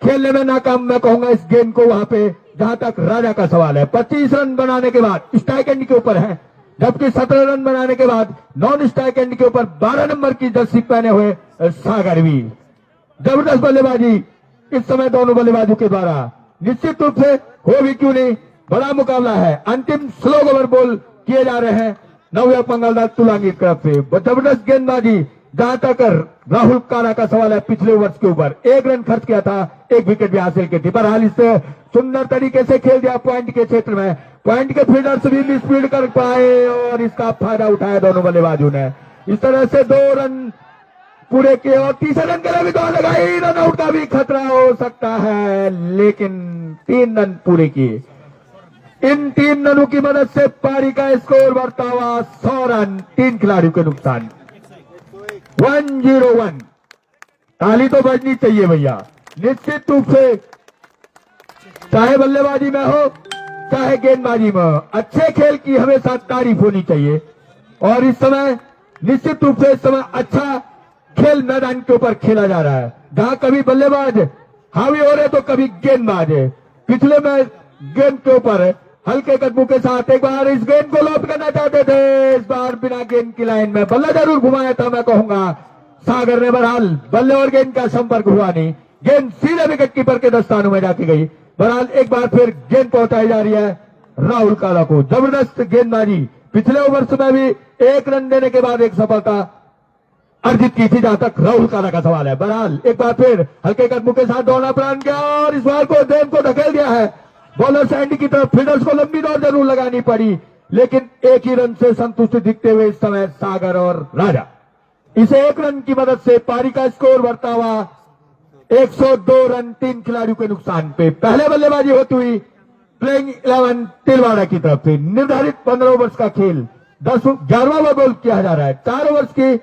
खेलने में नाकाम मैं कहूंगा इस गेंद को वहां पे जहां तक राजा का सवाल है। 25 रन बनाने के बाद स्ट्राइक एंड के ऊपर है जबकि 17 रन बनाने के बाद नॉन स्ट्राइक एंड के ऊपर 12 नंबर की जर्सी पहने हुए सागर भी। जबरदस्त बल्लेबाजी इस समय दोनों बल्लेबाजों के द्वारा, निश्चित रूप से हो भी क्यों नहीं, बड़ा मुकाबला है। अंतिम स्लो ओवर बॉल किए जा रहे हैं नवयुवक मंगलदास तुलांगी की तरफ से। जबरदस्त गेंदबाजी, जहां तक राहुल काला का सवाल है, पिछले ओवर के ऊपर 1 रन खर्च किया था, 1 विकेट भी हासिल की थी। बहरहाल इस सुंदर तरीके से खेल दिया पॉइंट के क्षेत्र में, पॉइंट के फील्डर्स भी स्पीड कर पाए और इसका फायदा उठाया दोनों बल्लेबाजों ने। इस तरह से 2 रन पूरे किए और तीसरे रन के लिए भी दौड़ लगाई, रन आउट का भी खतरा हो सकता है, लेकिन 3 रन पूरे किए। इन 3 रनों की मदद से पारी का स्कोर बढ़ता हुआ 100 रन, 3 खिलाड़ियों के नुकसान, 101। ताली तो बजनी चाहिए भैया। निश्चित रूप से चाहे बल्लेबाजी में हो चाहे गेंदबाजी में हो, अच्छे खेल की हमेशा तारीफ होनी चाहिए। और इस समय निश्चित रूप से इस समय अच्छा खेल मैदान के ऊपर खेला जा रहा है, जहां कभी बल्लेबाज हावी हो रहे तो कभी गेंदबाज है। पिछले में गेंद के ऊपर हल्के कदमों के साथ एक बार इस गेंद को लॉप करना चाहते थे, इस बार बिना गेंद की लाइन में बल्ला जरूर घुमाया था, मैं कहूंगा सागर ने। बहरहाल बल्ले और गेंद का संपर्क हुआ नहीं, गेंद सीधे विकेट कीपर के दस्तानों में जाके गई। बहरहाल एक बार फिर गेंद पहुंचाई जा रही है राहुल काला को। जबरदस्त गेंदबाजी, पिछले ओवर में भी 1 रन देने के बाद एक सफलता अर्जित की थी, जहां तक राहुल काला का सवाल है। बहरहाल एक बार फिर हल्के कदमों के साथ दौड़ना प्रारंभ किया और इस बार को गेंद को धकेल दिया है बॉलर सैंडी की तरफ। फील्डर्स को लंबी दौड़ जरूर लगानी पड़ी, लेकिन 1 ही रन से संतुष्ट दिखते हुए इस समय सागर और राजा। इसे 1 रन की मदद से पारी का स्कोर बढ़ता हुआ 102 रन, 3 खिलाड़ियों के नुकसान पे। पहले बल्लेबाजी होती हुई प्लेइंग 11 तिलवाड़ा की तरफ से। निर्धारित 15 ओवर्स का खेल 11वां बॉल किया जा रहा है। 4 ओवर्स की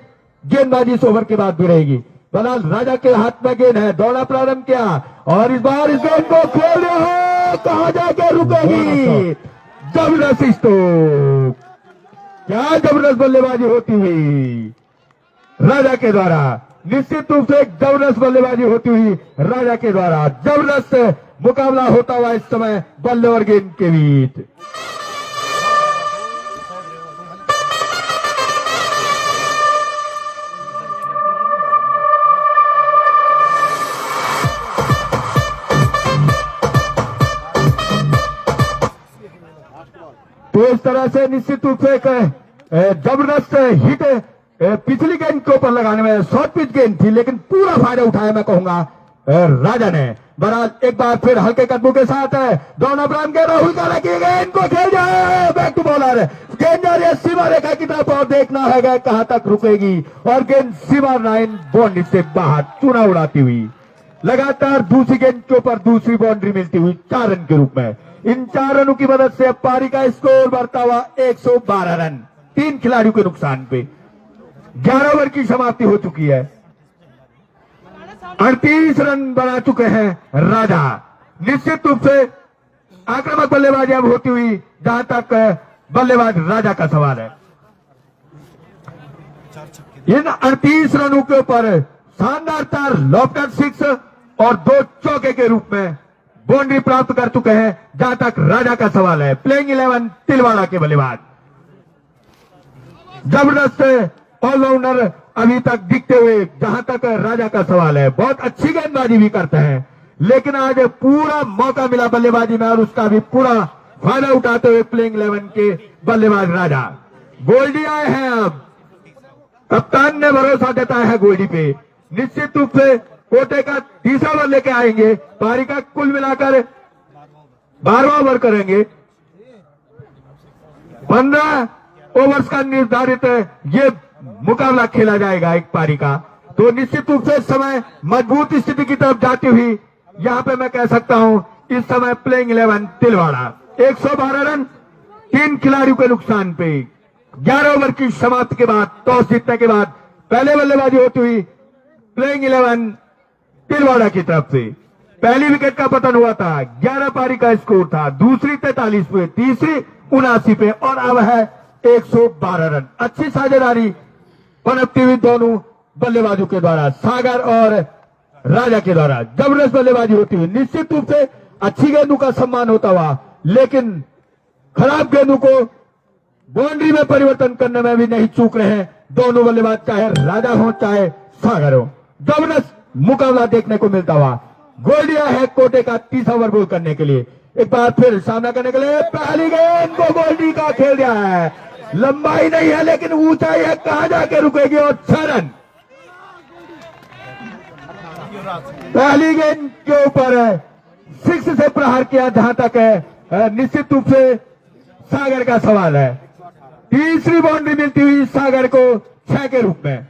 गेंदबाजी इस ओवर के बाद भी रहेगी। बहरहाल राजा के हाथ में गेंद है, दौड़ा प्रारंभ किया और इस बार इस गेंद को खेल रहे हो, कहां जाके रुकेगी। जबरदस्त स्ट्रोक, क्या जबरदस्त बल्लेबाजी होती हुई राजा के द्वारा। निश्चित रूप से एक जबरदस्त बल्लेबाजी होती हुई राजा के द्वारा। जबरदस्त मुकाबला होता हुआ इस समय बल्ले और गेंद के बीच। तो इस तरह से निश्चित रूप से एक जबरदस्त हिट पिछली गेंद के ऊपर लगाने में, शॉर्ट पिच गेंद थी, लेकिन पूरा फायदा उठाया मैं कहूंगा राजा ने। बहरहाल एक बार फिर हल्के कदमों के साथ दौड़ना प्रारंभ किया, राहुल काला की गेंद को खेल जाए, बैक टू बॉलर, गेंद जा रही है सीमा रेखा की तरफ और देखना है कहां तक रुकेगी और गेंद सीमा लाइन बाउंड्री से बाहर चूना उड़ाती हुई। लगातार दूसरी गेंद के ऊपर दूसरी बाउंड्री मिलती हुई 4 रन के रूप में। इन 4 रनों की मदद से पारी का स्कोर बढ़ता हुआ 112 रन, 3 खिलाड़ियों के नुकसान पे। 11 ओवर की समाप्ति हो चुकी है, 38 रन बना चुके हैं राजा। निश्चित रूप से आक्रामक बल्लेबाजी अब होती हुई, जहां तक बल्लेबाज राजा का सवाल है। इन 38 रनों के ऊपर शानदार 4 लॉफ्टर 6 और 2 चौके के रूप में बाउंड्री प्राप्त कर चुके हैं, जहां तक राजा का सवाल है। प्लेइंग 11 तिलवाड़ा के बल्लेबाज, जबरदस्त ऑलराउंडर अभी तक दिखते हुए, जहां तक राजा का सवाल है। बहुत अच्छी गेंदबाजी भी करते हैं, लेकिन आज पूरा मौका मिला बल्लेबाजी में और उसका भी पूरा फायदा उठाते हुए प्लेइंग 11 के बल्लेबाज राजा। गोल्डी आए हैं, अब कप्तान ने भरोसा जताया है गोल्डी पे। निश्चित रूप से कोटे का तीसरा ओवर लेके आएंगे, पारी का कुल मिलाकर 12वां ओवर करेंगे। 15 ओवर्स का निर्धारित ये मुकाबला खेला जाएगा एक पारी का। तो निश्चित रूप से इस समय मजबूत स्थिति की तरफ जाती हुई, यहां पे मैं कह सकता हूं इस समय प्लेइंग 11 तिलवाड़ा 112 रन, 3 खिलाड़ियों के नुकसान पे। 11 ओवर की समाप्ति के बाद, टॉस जीतने के बाद पहले बल्लेबाजी होती हुई प्लेइंग 11 तिलवाड़ा की तरफ से। पहली विकेट का पतन हुआ था, 11 पारी का स्कोर था, दूसरी 43 पे, तीसरी 79 पे और अब है 112 रन। अच्छी साझेदारी पनपती हुई दोनों बल्लेबाजों के द्वारा, सागर और राजा के द्वारा। जबरदस्त बल्लेबाजी होती हुई, निश्चित रूप से अच्छी गेंदों का सम्मान होता हुआ, लेकिन खराब गेंदों को बाउंड्री में परिवर्तन करने में भी नहीं चूक रहे हैं दोनों बल्लेबाज, चाहे राजा हो चाहे सागर हो। जबरदस्त मुकाबला देखने को मिलता हुआ। गोल्डिया है कोटे का 30 ओवर बॉल करने के लिए, एक बार फिर सामना करने के लिए पहली गेंद को गोल्डी का खेल दिया है। लंबाई नहीं है लेकिन ऊंचाई है, कहां जाके रुकेगी और 6 रन। पहली गेंद के ऊपर 6 से प्रहार किया, जहां तक है निश्चित रूप से सागर का सवाल है। तीसरी बाउंड्री मिलती हुई सागर को 6 के रूप में।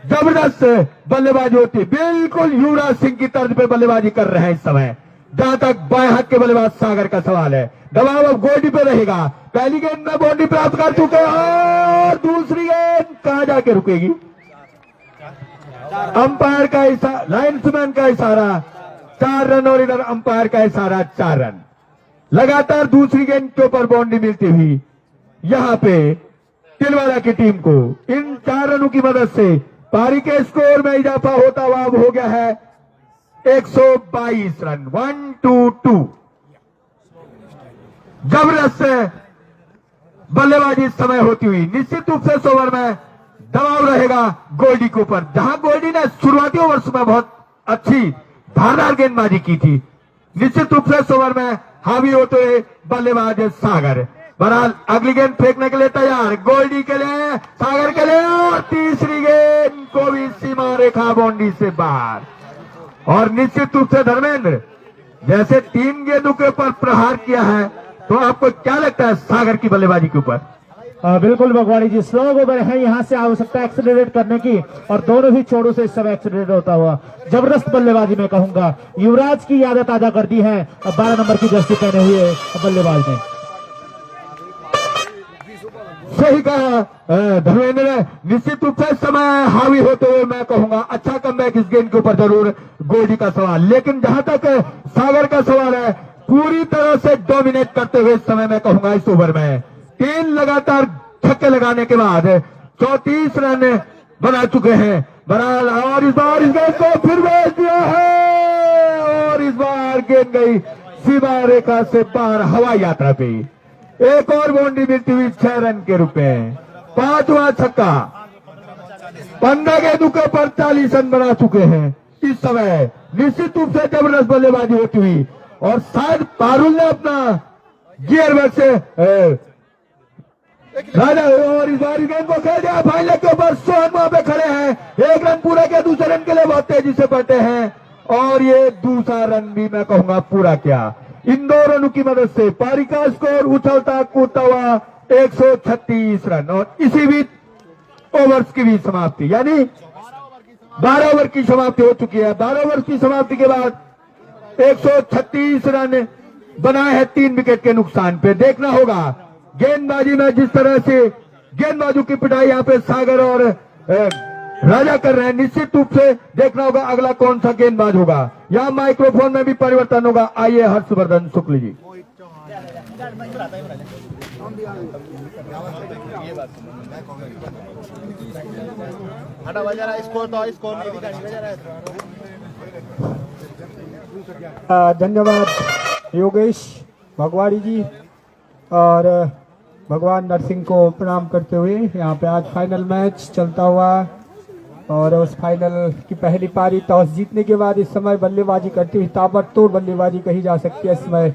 जबरदस्त बल्लेबाजी होती, बिल्कुल युवराज सिंह की तर्ज पे बल्लेबाजी कर रहे हैं इस समय। जहां तक बाएं हाथ के बल्लेबाज सागर का सवाल है, दबाव अब गोल्डी पे रहेगा। पहली गेंद में बाउंड्री प्राप्त कर चुके हैं और दूसरी गेंद कहां जाके रुकेगी। अंपायर का इशारा, लाइन्समैन का इशारा 4 रन और इधर अंपायर का इशारा 4 रन। लगातार दूसरी गेंद के ऊपर बाउंड्री मिलती हुई यहां पे तिलवाड़ा की टीम को इन 4 रनों की मदद से पारी के स्कोर में इजाफा होता हुआ अब हो गया है 122 रन। 1-2-2। जबरदस्त बल्लेबाजी इस समय होती हुई। निश्चित रूप से इस ओवर में दबाव रहेगा गोल्डी के ऊपर, जहां गोल्डी ने शुरुआती ओवर्स में बहुत अच्छी धारदार गेंदबाजी की थी। निश्चित रूप से इस ओवर में हावी होते हुए बल्लेबाज सागर। बहरहाल अगली गेंद फेंकने के लिए तैयार, गोल्डी के लिए, सागर के लिए, और तीसरी गेंद को भी सीमा रेखा बाउंड्री से बाहर। और निश्चित रूप से धर्मेंद्र, जैसे 3 गेंदों के ऊपर प्रहार किया है, तो आपको क्या लगता है सागर की बल्लेबाजी के ऊपर? बिल्कुल भगवानी जी, स्लो ओवर है, यहां से आवश्यकता एक्सेलरेट करने की और दोनों ही छोरों से इस समय एक्सेलरेट होता हुआ जबरदस्त बल्लेबाजी में कहूंगा युवराज की यादें ताजा कर दी है 12 नंबर की जर्सी पहने हुए बल्लेबाज ने। सही कहा धर्मेंद्र ने। निश्चित रूप से इस समय हावी होते हुए मैं कहूंगा अच्छा कमबैक इस गेंद के ऊपर जरूर गोल्डी का सवाल। लेकिन जहां तक सागर का सवाल है, पूरी तरह से डोमिनेट करते हुए इस समय मैं कहूंगा इस ओवर में 3 लगातार छक्के लगाने के बाद 34 रन बना चुके हैं। बहरहाल और इस बार इस गेंद को फिर भेज दिया है और इस बार गेंद गई सीमा रेखा से बाहर हवाई यात्रा पे। एक और बाउंड्री मिलती हुई 6 रन के रूप में। 5वां छक्का। 15 गेंदों के ऊपर 40 रन बना चुके हैं इस समय। निश्चित रूप से जबरदस्त बल्लेबाजी होती हुई और शायद पारुल ने अपना गियर वर्क से राजा और इस बार गेंद को खेल दिया फाइनल के ऊपर। सोहन वहां पे खड़े हैं, 1 रन पूरा किया, दूसरे रन के लिए बहुत तेजी से बढ़ते हैं और ये दूसरा रन भी मैं कहूंगा पूरा किया। इन 2 रनों की मदद से पारी का स्कोर उछलता कूदता हुआ 136 रन और इसी बीच ओवर्स की भी समाप्ति, यानी 12 ओवर की समाप्ति हो चुकी है। 12 ओवर की समाप्ति के बाद 136 रन बनाए हैं 3 विकेट के नुकसान पे। देखना होगा गेंदबाजी में जिस तरह से गेंदबाजों की पिटाई यहाँ पे सागर और राजा कर रहे हैं, निश्चित रूप से देखना होगा अगला कौन सा गेंदबाज होगा। यहाँ माइक्रोफोन में भी परिवर्तन होगा। आइए हर्षवर्धन शुक्ल जी। धन्यवाद योगेश भगवाड़ी जी और भगवान नरसिंह को प्रणाम करते हुए यहाँ पे आज फाइनल मैच चलता हुआ और उस फाइनल की पहली पारी टॉस जीतने के बाद इस समय बल्लेबाजी करती हुई ताबड़तोड़ बल्लेबाजी कही जा सकती है। इस समय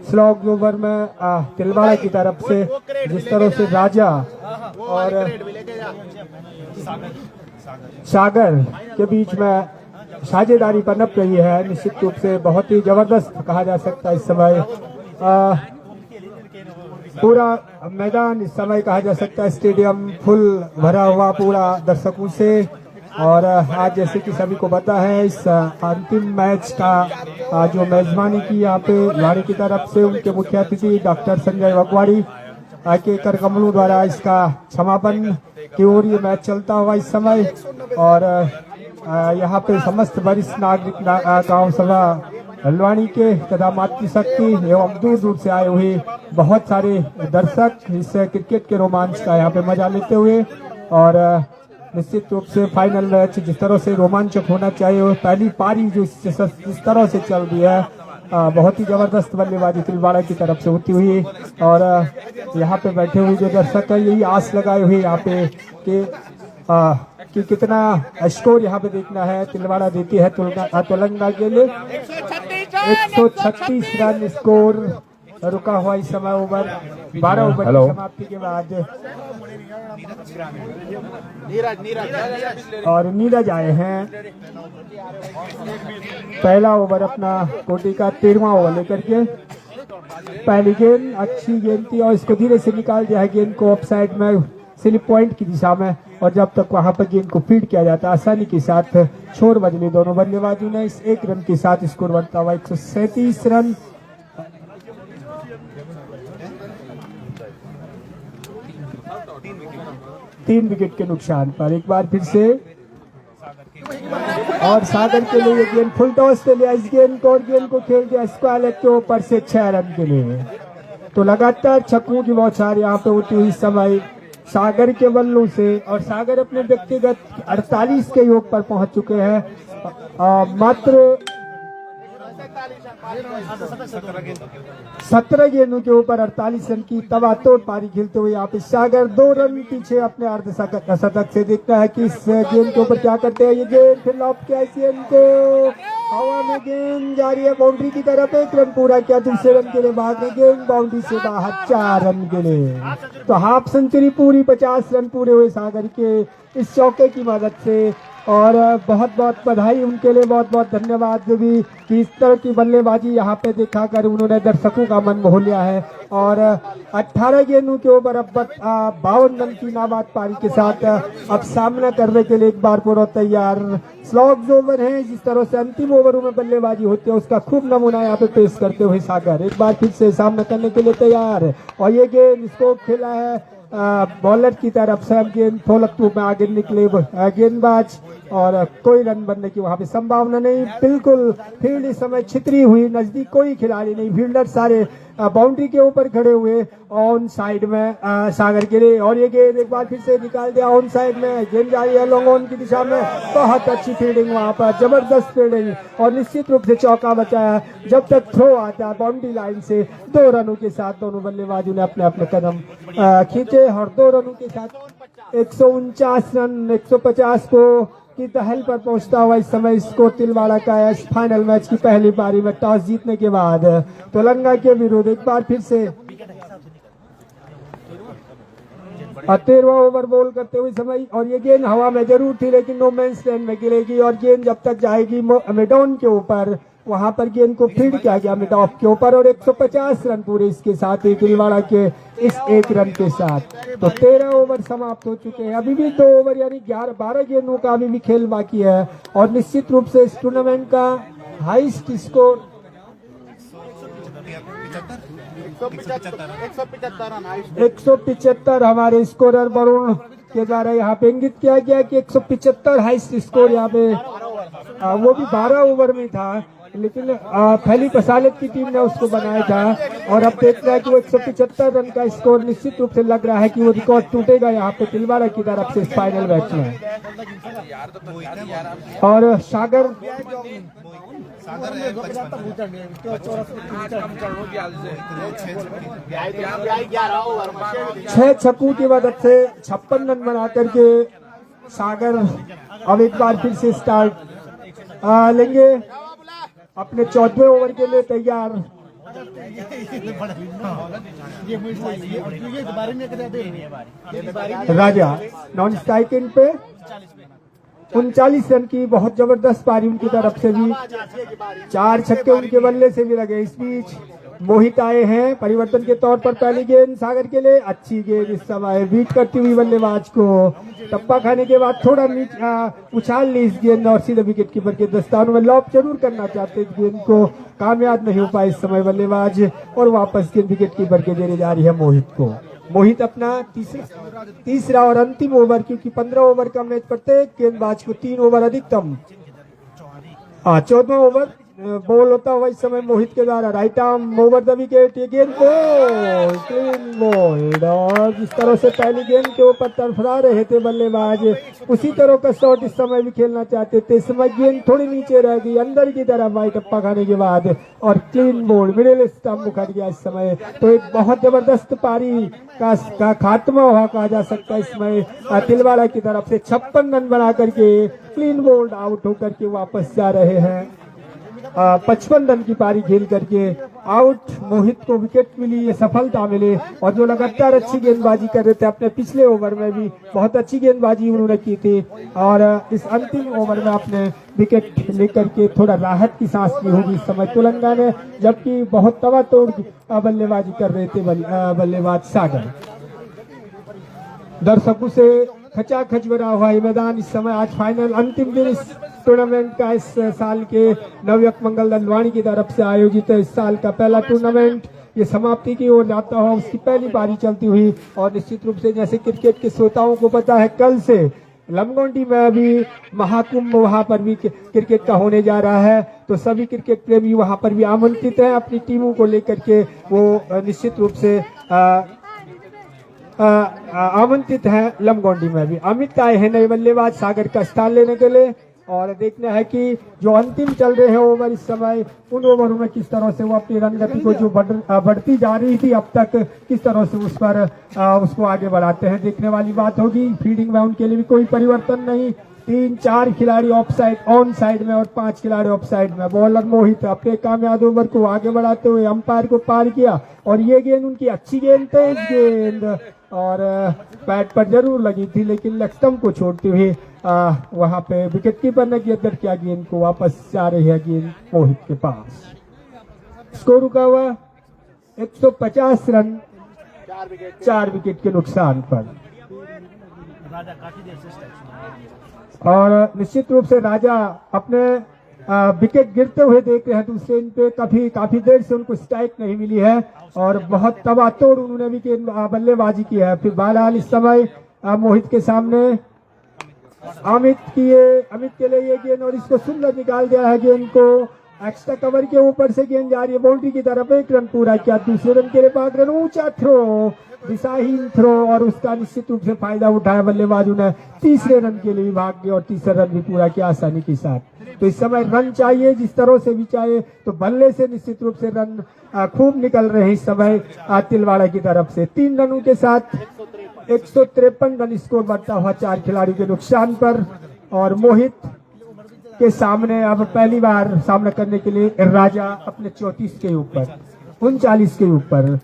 स्लॉग ओवर में तिलवाड़ा की तरफ से जिस तरह से राजा और सागर के बीच में साझेदारी पनप रही है, निश्चित रूप से बहुत ही जबरदस्त कहा जा सकता है। इस समय पूरा मैदान इस समय कहा जा सकता है स्टेडियम फुल भरा हुआ पूरा दर्शकों से। और आज जैसे कि सभी को पता है इस अंतिम मैच का जो मेजबानी की यहाँ पे लाड़ी की तरफ से उनके मुख्य अतिथि डॉक्टर संजय वकवाड़ी के कर कमलों द्वारा इसका समापन की ओर ये मैच चलता हुआ इस समय। और यहाँ पे समस्त वरिष्ठ नागरिक गांव सभा हल्द्वानी के तथा मातृशक्ति एवं दूर दूर से आए हुए बहुत सारे दर्शक इस क्रिकेट के रोमांच का यहाँ पे मजा लेते हुए और निश्चित रूप से फाइनल मैच जिस तरह से रोमांचक होना चाहिए, पहली पारी जो जिस तरह से चल रही है बहुत ही जबरदस्त बल्लेबाजी तिलवाड़ा की तरफ से होती हुई और यहाँ पे बैठे हुए जो दर्शक है यही आस लगाए हुए यहाँ पे कि कितना स्कोर यहाँ पे देखना है। तिलवाड़ा देती है तेलंगाना के लिए 136 रन स्कोर रुका हुआ इस समय ओवर 12 ओवर की समाप्ति के बाद। और नीरज आए हैं पहला ओवर अपना कोटी का 13वां ओवर लेकर के। पहली गेंद अच्छी गेंद थी और इसको धीरे से निकाल दिया है गेंद को ऑफ साइड में स्लिप पॉइंट की दिशा में और जब तक वहां पर गेंद को फीड किया जाता आसानी के साथ छोर बदले दोनों बल्लेबाजों ने। इस एक रन के साथ स्कोर बनता हुआ 137 रन। तीन विकेट के नुकसान पर एक बार फिर से और सागर के लिए गेंद फुल टॉस पे लिया इस गेंद को और गेंद को खेल दिया स्क्वायर लेग के ऊपर से 6 रन के लिए। तो लगातार छक्कों की बौछार यहाँ पे होती हुई समय सागर के बल्लों से और सागर अपने व्यक्तिगत 48 के योग पर पहुंच चुके हैं। मात्र 17 गेंदों के ऊपर 48 रन की तबातोड़ पारी खेलते हुए यहाँ पे सागर 2 रन पीछे अपने अर्धशतक से। देखता है कि इस गेंद के ऊपर क्या करते हैं। ये गेंद फिर लॉप किया इस गेंद को हवा में गेंद जा रही है बाउंड्री की तरफ। 1 रन पूरा किया दूसरे रन के लिए भागने गेंद बाउंड्री से बाहर 4 रन के लिए। तो हाफ सेंचुरी पूरी 50 रन पूरे हुए सागर के इस चौके की मदद से और बहुत बहुत बधाई उनके लिए, बहुत बहुत धन्यवाद भी कि इस तरह की बल्लेबाजी यहाँ पे देखा कर उन्होंने दर्शकों का मन मोह लिया है। और 18 गेंदों के ऊपर अब 52 रन की नाबाद पारी के साथ अब सामना करने के लिए एक बार पूरा तैयार। स्लॉग्स ओवर है जिस तरह से अंतिम ओवरों में बल्लेबाजी होती है उसका खूब नमूना यहाँ पे पेश करते हुए सागर एक बार फिर से सामना करने के लिए तैयार। और ये गेंद इसको खेला है बॉलर की तरफ से। अब गेंद फोलक में आगे निकले गेंदबाज और कोई रन बनने की वहां पे संभावना नहीं। बिल्कुल फील्ड इस समय छितरी हुई, नजदीक कोई खिलाड़ी नहीं, फील्डर सारे बाउंड्री के ऊपर खड़े हुए ऑन साइड में सागर के लिए। और ये गेंद एक बार फिर से निकाल दिया ऑन साइड में, गेंद जा रही है लॉन्ग ऑन की दिशा में। बहुत अच्छी फील्डिंग वहां पर, जबरदस्त फील्डिंग और निश्चित रूप से चौका बचाया जब तक थ्रो आता है बाउंड्री लाइन से। 2 रनों के साथ दोनों बल्लेबाजों ने अपने अपने कदम खींचे और 2 रनों के साथ 149 रन 150 को की दहल पर पहुंचता हुआ इस समय स्कोर तिलवाड़ा का है। फाइनल मैच की पहली पारी में टॉस जीतने के बाद तेलंगाना के विरुद्ध एक बार फिर से 13वां ओवर बॉल करते हुए समय। और ये गेंद हवा में जरूर थी लेकिन नो मैन लैंड में गिरेगी और गेंद जब तक जाएगी मिडॉन के ऊपर वहां पर गेंद को फीड किया गया मिड ऑफ के ऊपर और 150 रन पूरे इसके साथ ही तिलवाड़ा के इस 1 रन के साथ। तो 13 ओवर समाप्त हो चुके हैं। अभी भी 2 ओवर यानी 12 गेंदों का अभी भी खेल बाकी है और निश्चित रूप से इस टूर्नामेंट का हाईएस्ट स्कोर 175 हमारे स्कोरर वरुण के द्वारा यहाँ पे इंगित किया गया कि 175 हाईएस्ट स्कोर यहाँ पे वो भी 12 ओवर में था लेकिन फैली पसालत की टीम ने उसको बनाया था। और अब देख रहा है कि वो 175 रन का स्कोर निश्चित रूप से लग रहा है कि वो रिकॉर्ड टूटेगा यहाँ पे तिलवाड़ा की तरफ से इस फाइनल मैच में। और सागर 6 छक्कों की मदद से 56 रन बना करके सागर अब एक बार फिर से स्टार्ट लेंगे अपने 14वें ओवर के लिए तैयार। राजा नॉन स्ट्राइकिंग पे 39 रन की बहुत जबरदस्त पारी उनकी तरफ से भी, 4 छक्के उनके बल्ले से भी लगे। इस बीच मोहित आए हैं परिवर्तन के तौर पर। पहली गेंद सागर के लिए अच्छी गेंद इस समय बीट करती हुई बल्लेबाज को टप्पा खाने के बाद थोड़ा उछाल ली इस गेंद और सीधे विकेट कीपर के दस्तानों में लॉप जरूर करना चाहते इस गेंद को, कामयाब नहीं हो पाए इस समय बल्लेबाज और वापस गेंद विकेट कीपर के देने जा रही है मोहित को। मोहित अपना तीसरा और अंतिम ओवर, क्योंकि 15 ओवर का मैच प्रत्येक गेंदबाज को 3 ओवर अधिकतम 14वां ओवर बॉल होता हुआ इस समय मोहित के द्वारा right arm over the wicket, ये गेंद बॉल क्लीन बॉल्ड। और जिस तरह से पहली गेंद के ऊपर तरफरा रहे थे बल्लेबाज, उसी तरह का शॉट इस समय भी खेलना चाहते थे। इस समय गेंद थोड़ी नीचे रह गई अंदर की तरफ वाइट टप्पा खाने के बाद, और क्लीन बॉल्ड मिडिल स्टंप उखड़ गया इस समय। तो एक बहुत जबरदस्त पारी का खात्मा हुआ कहा जा सकता है। इसमें तिलवाड़ा की तरफ से 56 रन बना करके क्लीन बोल्ड आउट होकर के वापस जा रहे हैं। 55 रन की पारी खेल करके आउट। मोहित को विकेट मिली, ये सफलता मिली, और जो लगातार अच्छी गेंदबाजी कर रहे थे अपने पिछले ओवर में भी बहुत अच्छी गेंदबाजी उन्होंने की थी, और इस अंतिम ओवर में अपने विकेट लेकर के थोड़ा राहत की सांस ली होगी इस समय तेलंगाना ने, जबकि बहुत तबातोड़ बल्लेबाजी कर रहे थे बल्लेबाज सागर। दर्शकों से खचाखच भरा हुआ ये मैदान इस समय। आज फाइनल अंतिम दिन इस टूर्नामेंट का इस साल के नवयुग मंगल दंडवाणी की तरफ से आयोजित है। इस साल का पहला टूर्नामेंट ये समाप्ति की ओर जाता हुआ उसकी पहली पारी चलती हुई, और निश्चित रूप से जैसे क्रिकेट के श्रोताओं को पता है कल से लमगोंडी में भी महाकुंभ वहां पर भी क्रिकेट का होने जा रहा है, तो सभी क्रिकेट प्रेमी वहां पर भी आमंत्रित हैं अपनी टीमों को लेकर के। वो निश्चित रूप से आमंत्रित है लमगोंडी में भी। अमित आए हैं नए बल्लेबाज सागर का स्थान लेने के लिए, और देखना है कि जो अंतिम चल रहे हैं ओवर इस समय, उन ओवरों में किस तरह से वो अपनी रन गति को जो बढ़ती जा रही थी अब तक, किस तरह से उस पर उसको आगे बढ़ाते हैं, देखने वाली बात होगी। फील्डिंग में उनके लिए भी कोई परिवर्तन नहीं, 3-4 खिलाड़ी ऑफ साइड ऑन साइड में और 5 खिलाड़ी ऑफ साइड में। बॉलर मोहित अपने कामयाब ओवर को आगे बढ़ाते हुए अंपायर को पार किया, और ये गेंद उनकी अच्छी गेंद, तेज गेंद, और पैड पर जरूर लगी थी लेकिन लेग स्टंप को छोड़ते हुए वहां पे विकेट कीपर ने गेंदर किया, गेंद को वापस जा रही है गेंद मोहित के पास। स्कोर रुका हुआ 150 रन 4 विकेट के नुकसान पर, और निश्चित रूप से राजा अपने विकेट गिरते हुए देख रहे हैं दूसरे इन पे। काफी देर से उनको स्ट्राइक नहीं मिली है, और बहुत तबातोड़ उन्होंने भी बल्लेबाजी की है। फिर बहरहाल इस समय मोहित के सामने अमित के लिए ये गेंद, और इसको सुंदर निकाल दिया है गेंद को। एक्स्ट्रा कवर के ऊपर से गेंद जा रही है बाउंड्री की तरफ, 1 रन पूरा किया। दूसरे रन के लिए 5 रन, ऊंचा थ्रो, दिशाहीन थ्रो, और उसका निश्चित रूप से फायदा उठाया बल्लेबाजों ने। तीसरे रन के लिए भी भाग गए और तीसरा रन भी पूरा किया आसानी के साथ। तो इस समय रन चाहिए जिस तरह से भी चाहिए, तो बल्ले से निश्चित रूप से रन खूब निकल रहे हैं इस समय तिलवाड़ा की तरफ से। 3 रनों के साथ 153 रन स्कोर बढ़ता हुआ 4 खिलाड़ियों के नुकसान पर, और मोहित के सामने अब पहली बार सामना करने के लिए राजा अपने 34 के ऊपर 39 के ऊपर।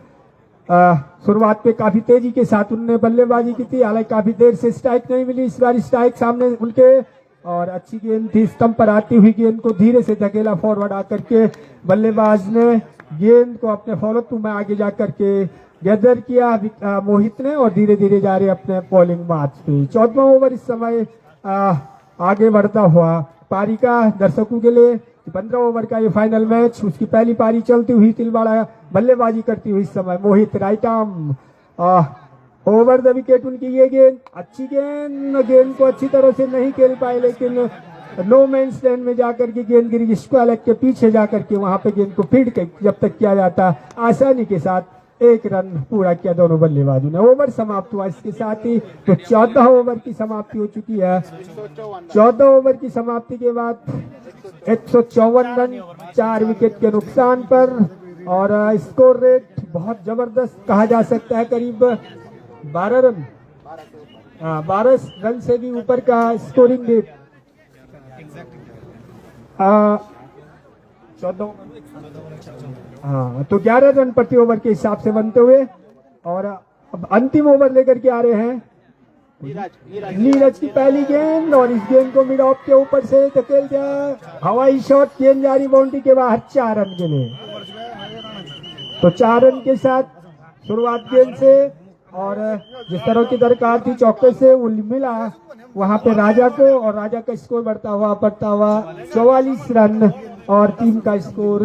शुरुआत पे काफी तेजी के साथ उन्होंने बल्लेबाजी की थी, हालांकि काफी देर से स्ट्राइक नहीं मिली। इस बार स्ट्राइक सामने उनके, और अच्छी गेंद थी, स्टंप पर आती हुई गेंद को धीरे से धकेला फॉरवर्ड आकर के बल्लेबाज ने गेंद को अपने फॉलो थ्रू में आगे जाकर के गैदर किया मोहित ने, और धीरे धीरे जा रहे अपने बॉलिंग मार्च पे। 14वां ओवर इस समय आगे बढ़ता हुआ पारी का दर्शकों के लिए 15 ओवर का ये फाइनल मैच, उसकी पहली पारी चलती हुई तिलवाड़ा बल्लेबाजी करती हुई इस समय। Mohit right arm over the wicket, उनकी ये गेंद अच्छी गेंद को अच्छी तरह से नहीं खेल पाए, लेकिन नो मैंस लैंड में जाकर के गेंद गिरी, स्क्वायर लेग के पीछे जाकर के वहां पे गेंद को फीड जब तक किया जाता, आसानी के साथ 1 रन पूरा किया दोनों बल्लेबाजों ने। ओवर समाप्त हुआ इसके साथ ही, तो 14 ओवर की समाप्ति हो चुकी है। 14 ओवर की समाप्ति के बाद 154 रन 4 विकेट के नुकसान पर, और स्कोर रेट बहुत जबरदस्त कहा जा सकता है, करीब 12 रन से भी ऊपर का स्कोरिंग रेट। 14, हाँ, तो 11 रन प्रति ओवर के हिसाब से बनते हुए, और अब अंतिम ओवर लेकर के आ रहे हैं नीरज की पहली गेंद, और इस गेंद को मिड ऑफ के ऊपर से धकेल दिया, हवाई शॉट, गेंद जारी बाउंड्री के बाहर 4 रन के लिए। तो 4 रन के साथ शुरुआत गेंद से, और जिस तरह की दरकार थी चौके से वो मिला वहां पे राजा को, और राजा का स्कोर बढ़ता हुआ 44 रन, और टीम का स्कोर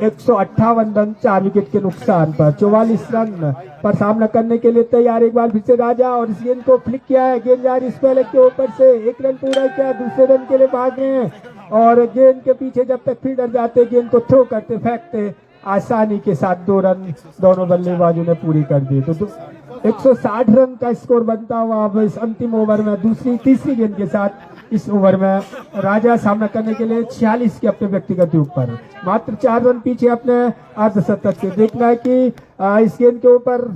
158 रन 4 विकेट के नुकसान पर। 44 रन पर सामना करने के लिए तैयार एक बार फिर से राजा, और इस गेंद को फ्लिक किया है, गेंद जा रही स्क्वायर लेग के ऊपर से, 1 रन पूरा किया, दूसरे रन के लिए भाग रहे हैं और गेंद के पीछे जब तक फील्डर जाते गेंद को थ्रो करते फेंकते आसानी के साथ 2 रन दोनों बल्लेबाजों ने पूरी कर दी। तो 160 रन का स्कोर बनता हुआ अब इस अंतिम ओवर में तीसरी गेंद के साथ इस ओवर में राजा सामना करने के लिए 46 के अपने व्यक्तिगत युग पर मात्र 4 रन पीछे अपने अर्धशतक से। देखना है कि इस गेंद के ऊपर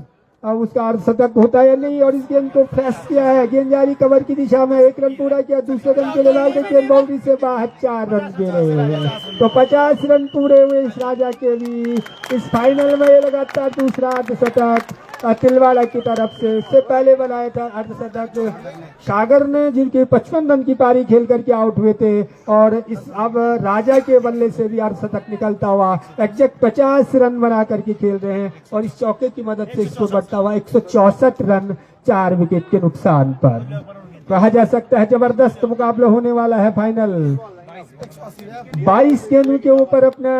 उसका अर्धशतक होता है या नहीं। और इस गेंद को फ्रेश किया है, गेंद जारी कवर की दिशा में, 1 रन पूरा किया, दूसरे रन के लिए लाल गेंद बाउंड्री से बाहर 4 रन के लिए। तो 50 रन पूरे हुए इस राजा के भी। इस फाइनल में ये लगातार दूसरा अर्धशतक तिलवाड़ा की तरफ से। इससे पहले बनाया था अर्धशतक सागर ने, जिनके 55 रन की पारी खेल करके आउट हुए थे। और इस अब राजा के बल्ले से भी अर्धशतक निकलता हुआ एग्जैक्ट 50 रन बना करके खेल रहे हैं। और इस चौके की मदद से स्कोर बढ़ता हुआ 164 रन 4 विकेट के नुकसान पर। कहा जा सकता है जबरदस्त मुकाबला होने वाला है फाइनल। 22 गेंदों के ऊपर अपने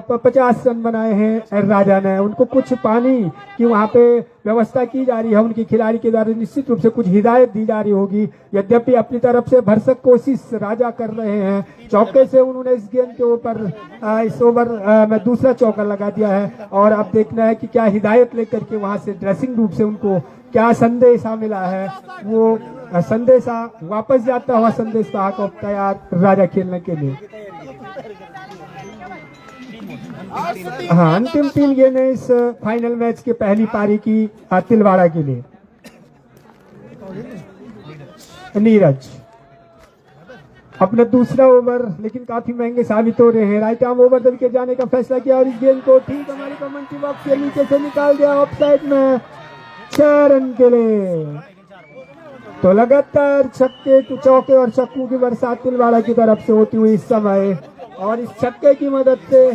50 रन बनाए हैं राजा ने। उनको कुछ पानी की वहां पे व्यवस्था की जा रही है, उनके खिलाड़ी के द्वारा निश्चित रूप से कुछ हिदायत दी जा रही होगी। यद्यपि अपनी तरफ से भरसक कोशिश राजा कर रहे हैं। चौके से उन्होंने इस गेंद के ऊपर इस ओवर में दूसरा चौका लगा दिया है। और अब देखना है कि क्या हिदायत लेकर के वहां से ड्रेसिंग रूम से उनको क्या संदेशा मिला है। वो संदेशा वापस जाता हुआ संदेश को तैयार राजा खेलने के लिए। हाँ, अंतिम 3 गेंदें इस फाइनल मैच के पहली पारी की तिलवाड़ा के लिए। नीरज अपना दूसरा ओवर लेकिन काफी महंगे साबित हो रहे हैं। राइट आर्म ओवर दल के जाने का फैसला किया और इस गेंद को ठीक हमारी कमेंट्री बॉक्स के नीचे से निकाल दिया ऑफ साइड में 6 रन के लिए। तो लगातार छक्के चौके और छक्कों की बरसात तिलवाड़ा की तरफ से होती हुई इस समय। और इस छक्के की मदद से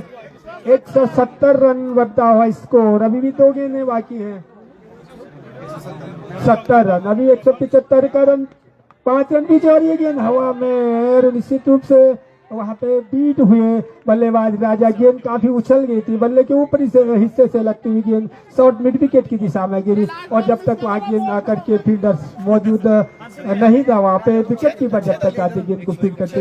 170 रन बढ़ता हुआ स्कोर। अभी भी 2 गेंदें बाकी हैं। 70 रन, अभी 175 का रन, 5 रन पीछे। और ये गेंद हवा में निश्चित रूप से वहां पे बीट हुए बल्लेबाज राजा। गेंद काफी उछल गई थी, बल्ले के ऊपरी से हिस्से से लगती हुई गेंद शॉर्ट मिड विकेट की दिशा में गिरी। और जब तक वहां गेंद आकर के फील्डर्स मौजूद नहीं था वहां पे विकेट कीपर जब तक आते गेंद को फील्ड करते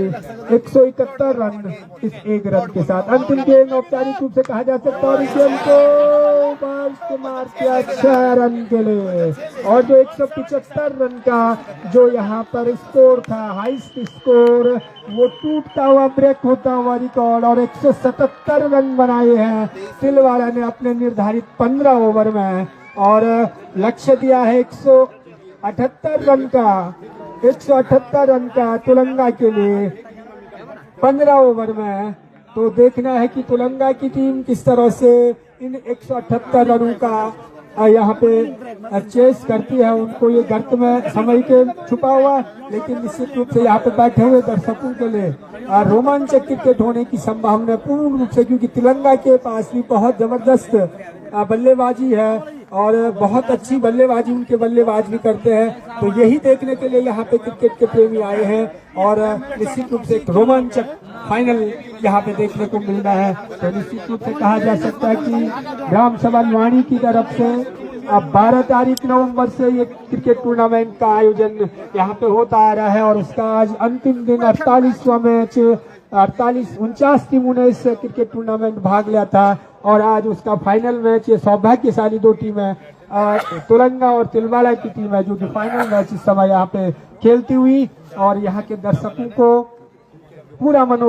171 रन इस 1 रन के साथ। अंतिम गेंद औपचारिक रूप से कहा जा सकता है। और इस गेंद को मार किया 6 रन के लिए। और जो 175 रन का जो यहाँ पर स्कोर था, हाईएस्ट स्कोर, वो टूटता हुआ ब्रेक होता हुआ रिकॉर्ड। और 177 रन बनाए हैं तिलवाड़ा ने अपने निर्धारित 15 ओवर में। और लक्ष्य दिया है 178 रन का, 178 रन का तुलंगा के लिए 15 ओवर में। तो देखना है कि तुलंगा की टीम किस तरह से इन 178 रनों का यहाँ पे चेस करती है। उनको ये गर्त में समय के छुपा हुआ, लेकिन निश्चित रूप से यहाँ पे बैठे हुए दर्शकों के लिए रोमांचक क्रिकेट होने की संभावना पूर्ण रूप से, क्योंकि तिलंगा के पास भी बहुत जबरदस्त बल्लेबाजी है और बहुत अच्छी बल्लेबाजी उनके बल्लेबाज भी करते हैं। तो यही देखने के लिए यहाँ पे क्रिकेट के प्रेमी आए हैं। और निश्चित रूप से एक रोमांचक फाइनल यहाँ पे देखने को मिल रहा है। तो निश्चित रूप से कहा जा सकता है कि ग्राम सभा वाणी की तरफ से अब 12 तारीख नवंबर से ये क्रिकेट टूर्नामेंट का आयोजन यहाँ पे होता आ रहा है। और उसका आज अंतिम दिन 48वां मैच, 49 टीमों ने इस क्रिकेट टूर्नामेंट भाग लिया था। और आज उसका फाइनल मैच, ये सौभाग्यशाली 2 टीमें तुलंगा और तिलवाड़ा की टीम है जो कि फाइनल मैच इस समय यहाँ पे खेलती हुई और यहाँ के दर्शकों को पूरा मनोरंजन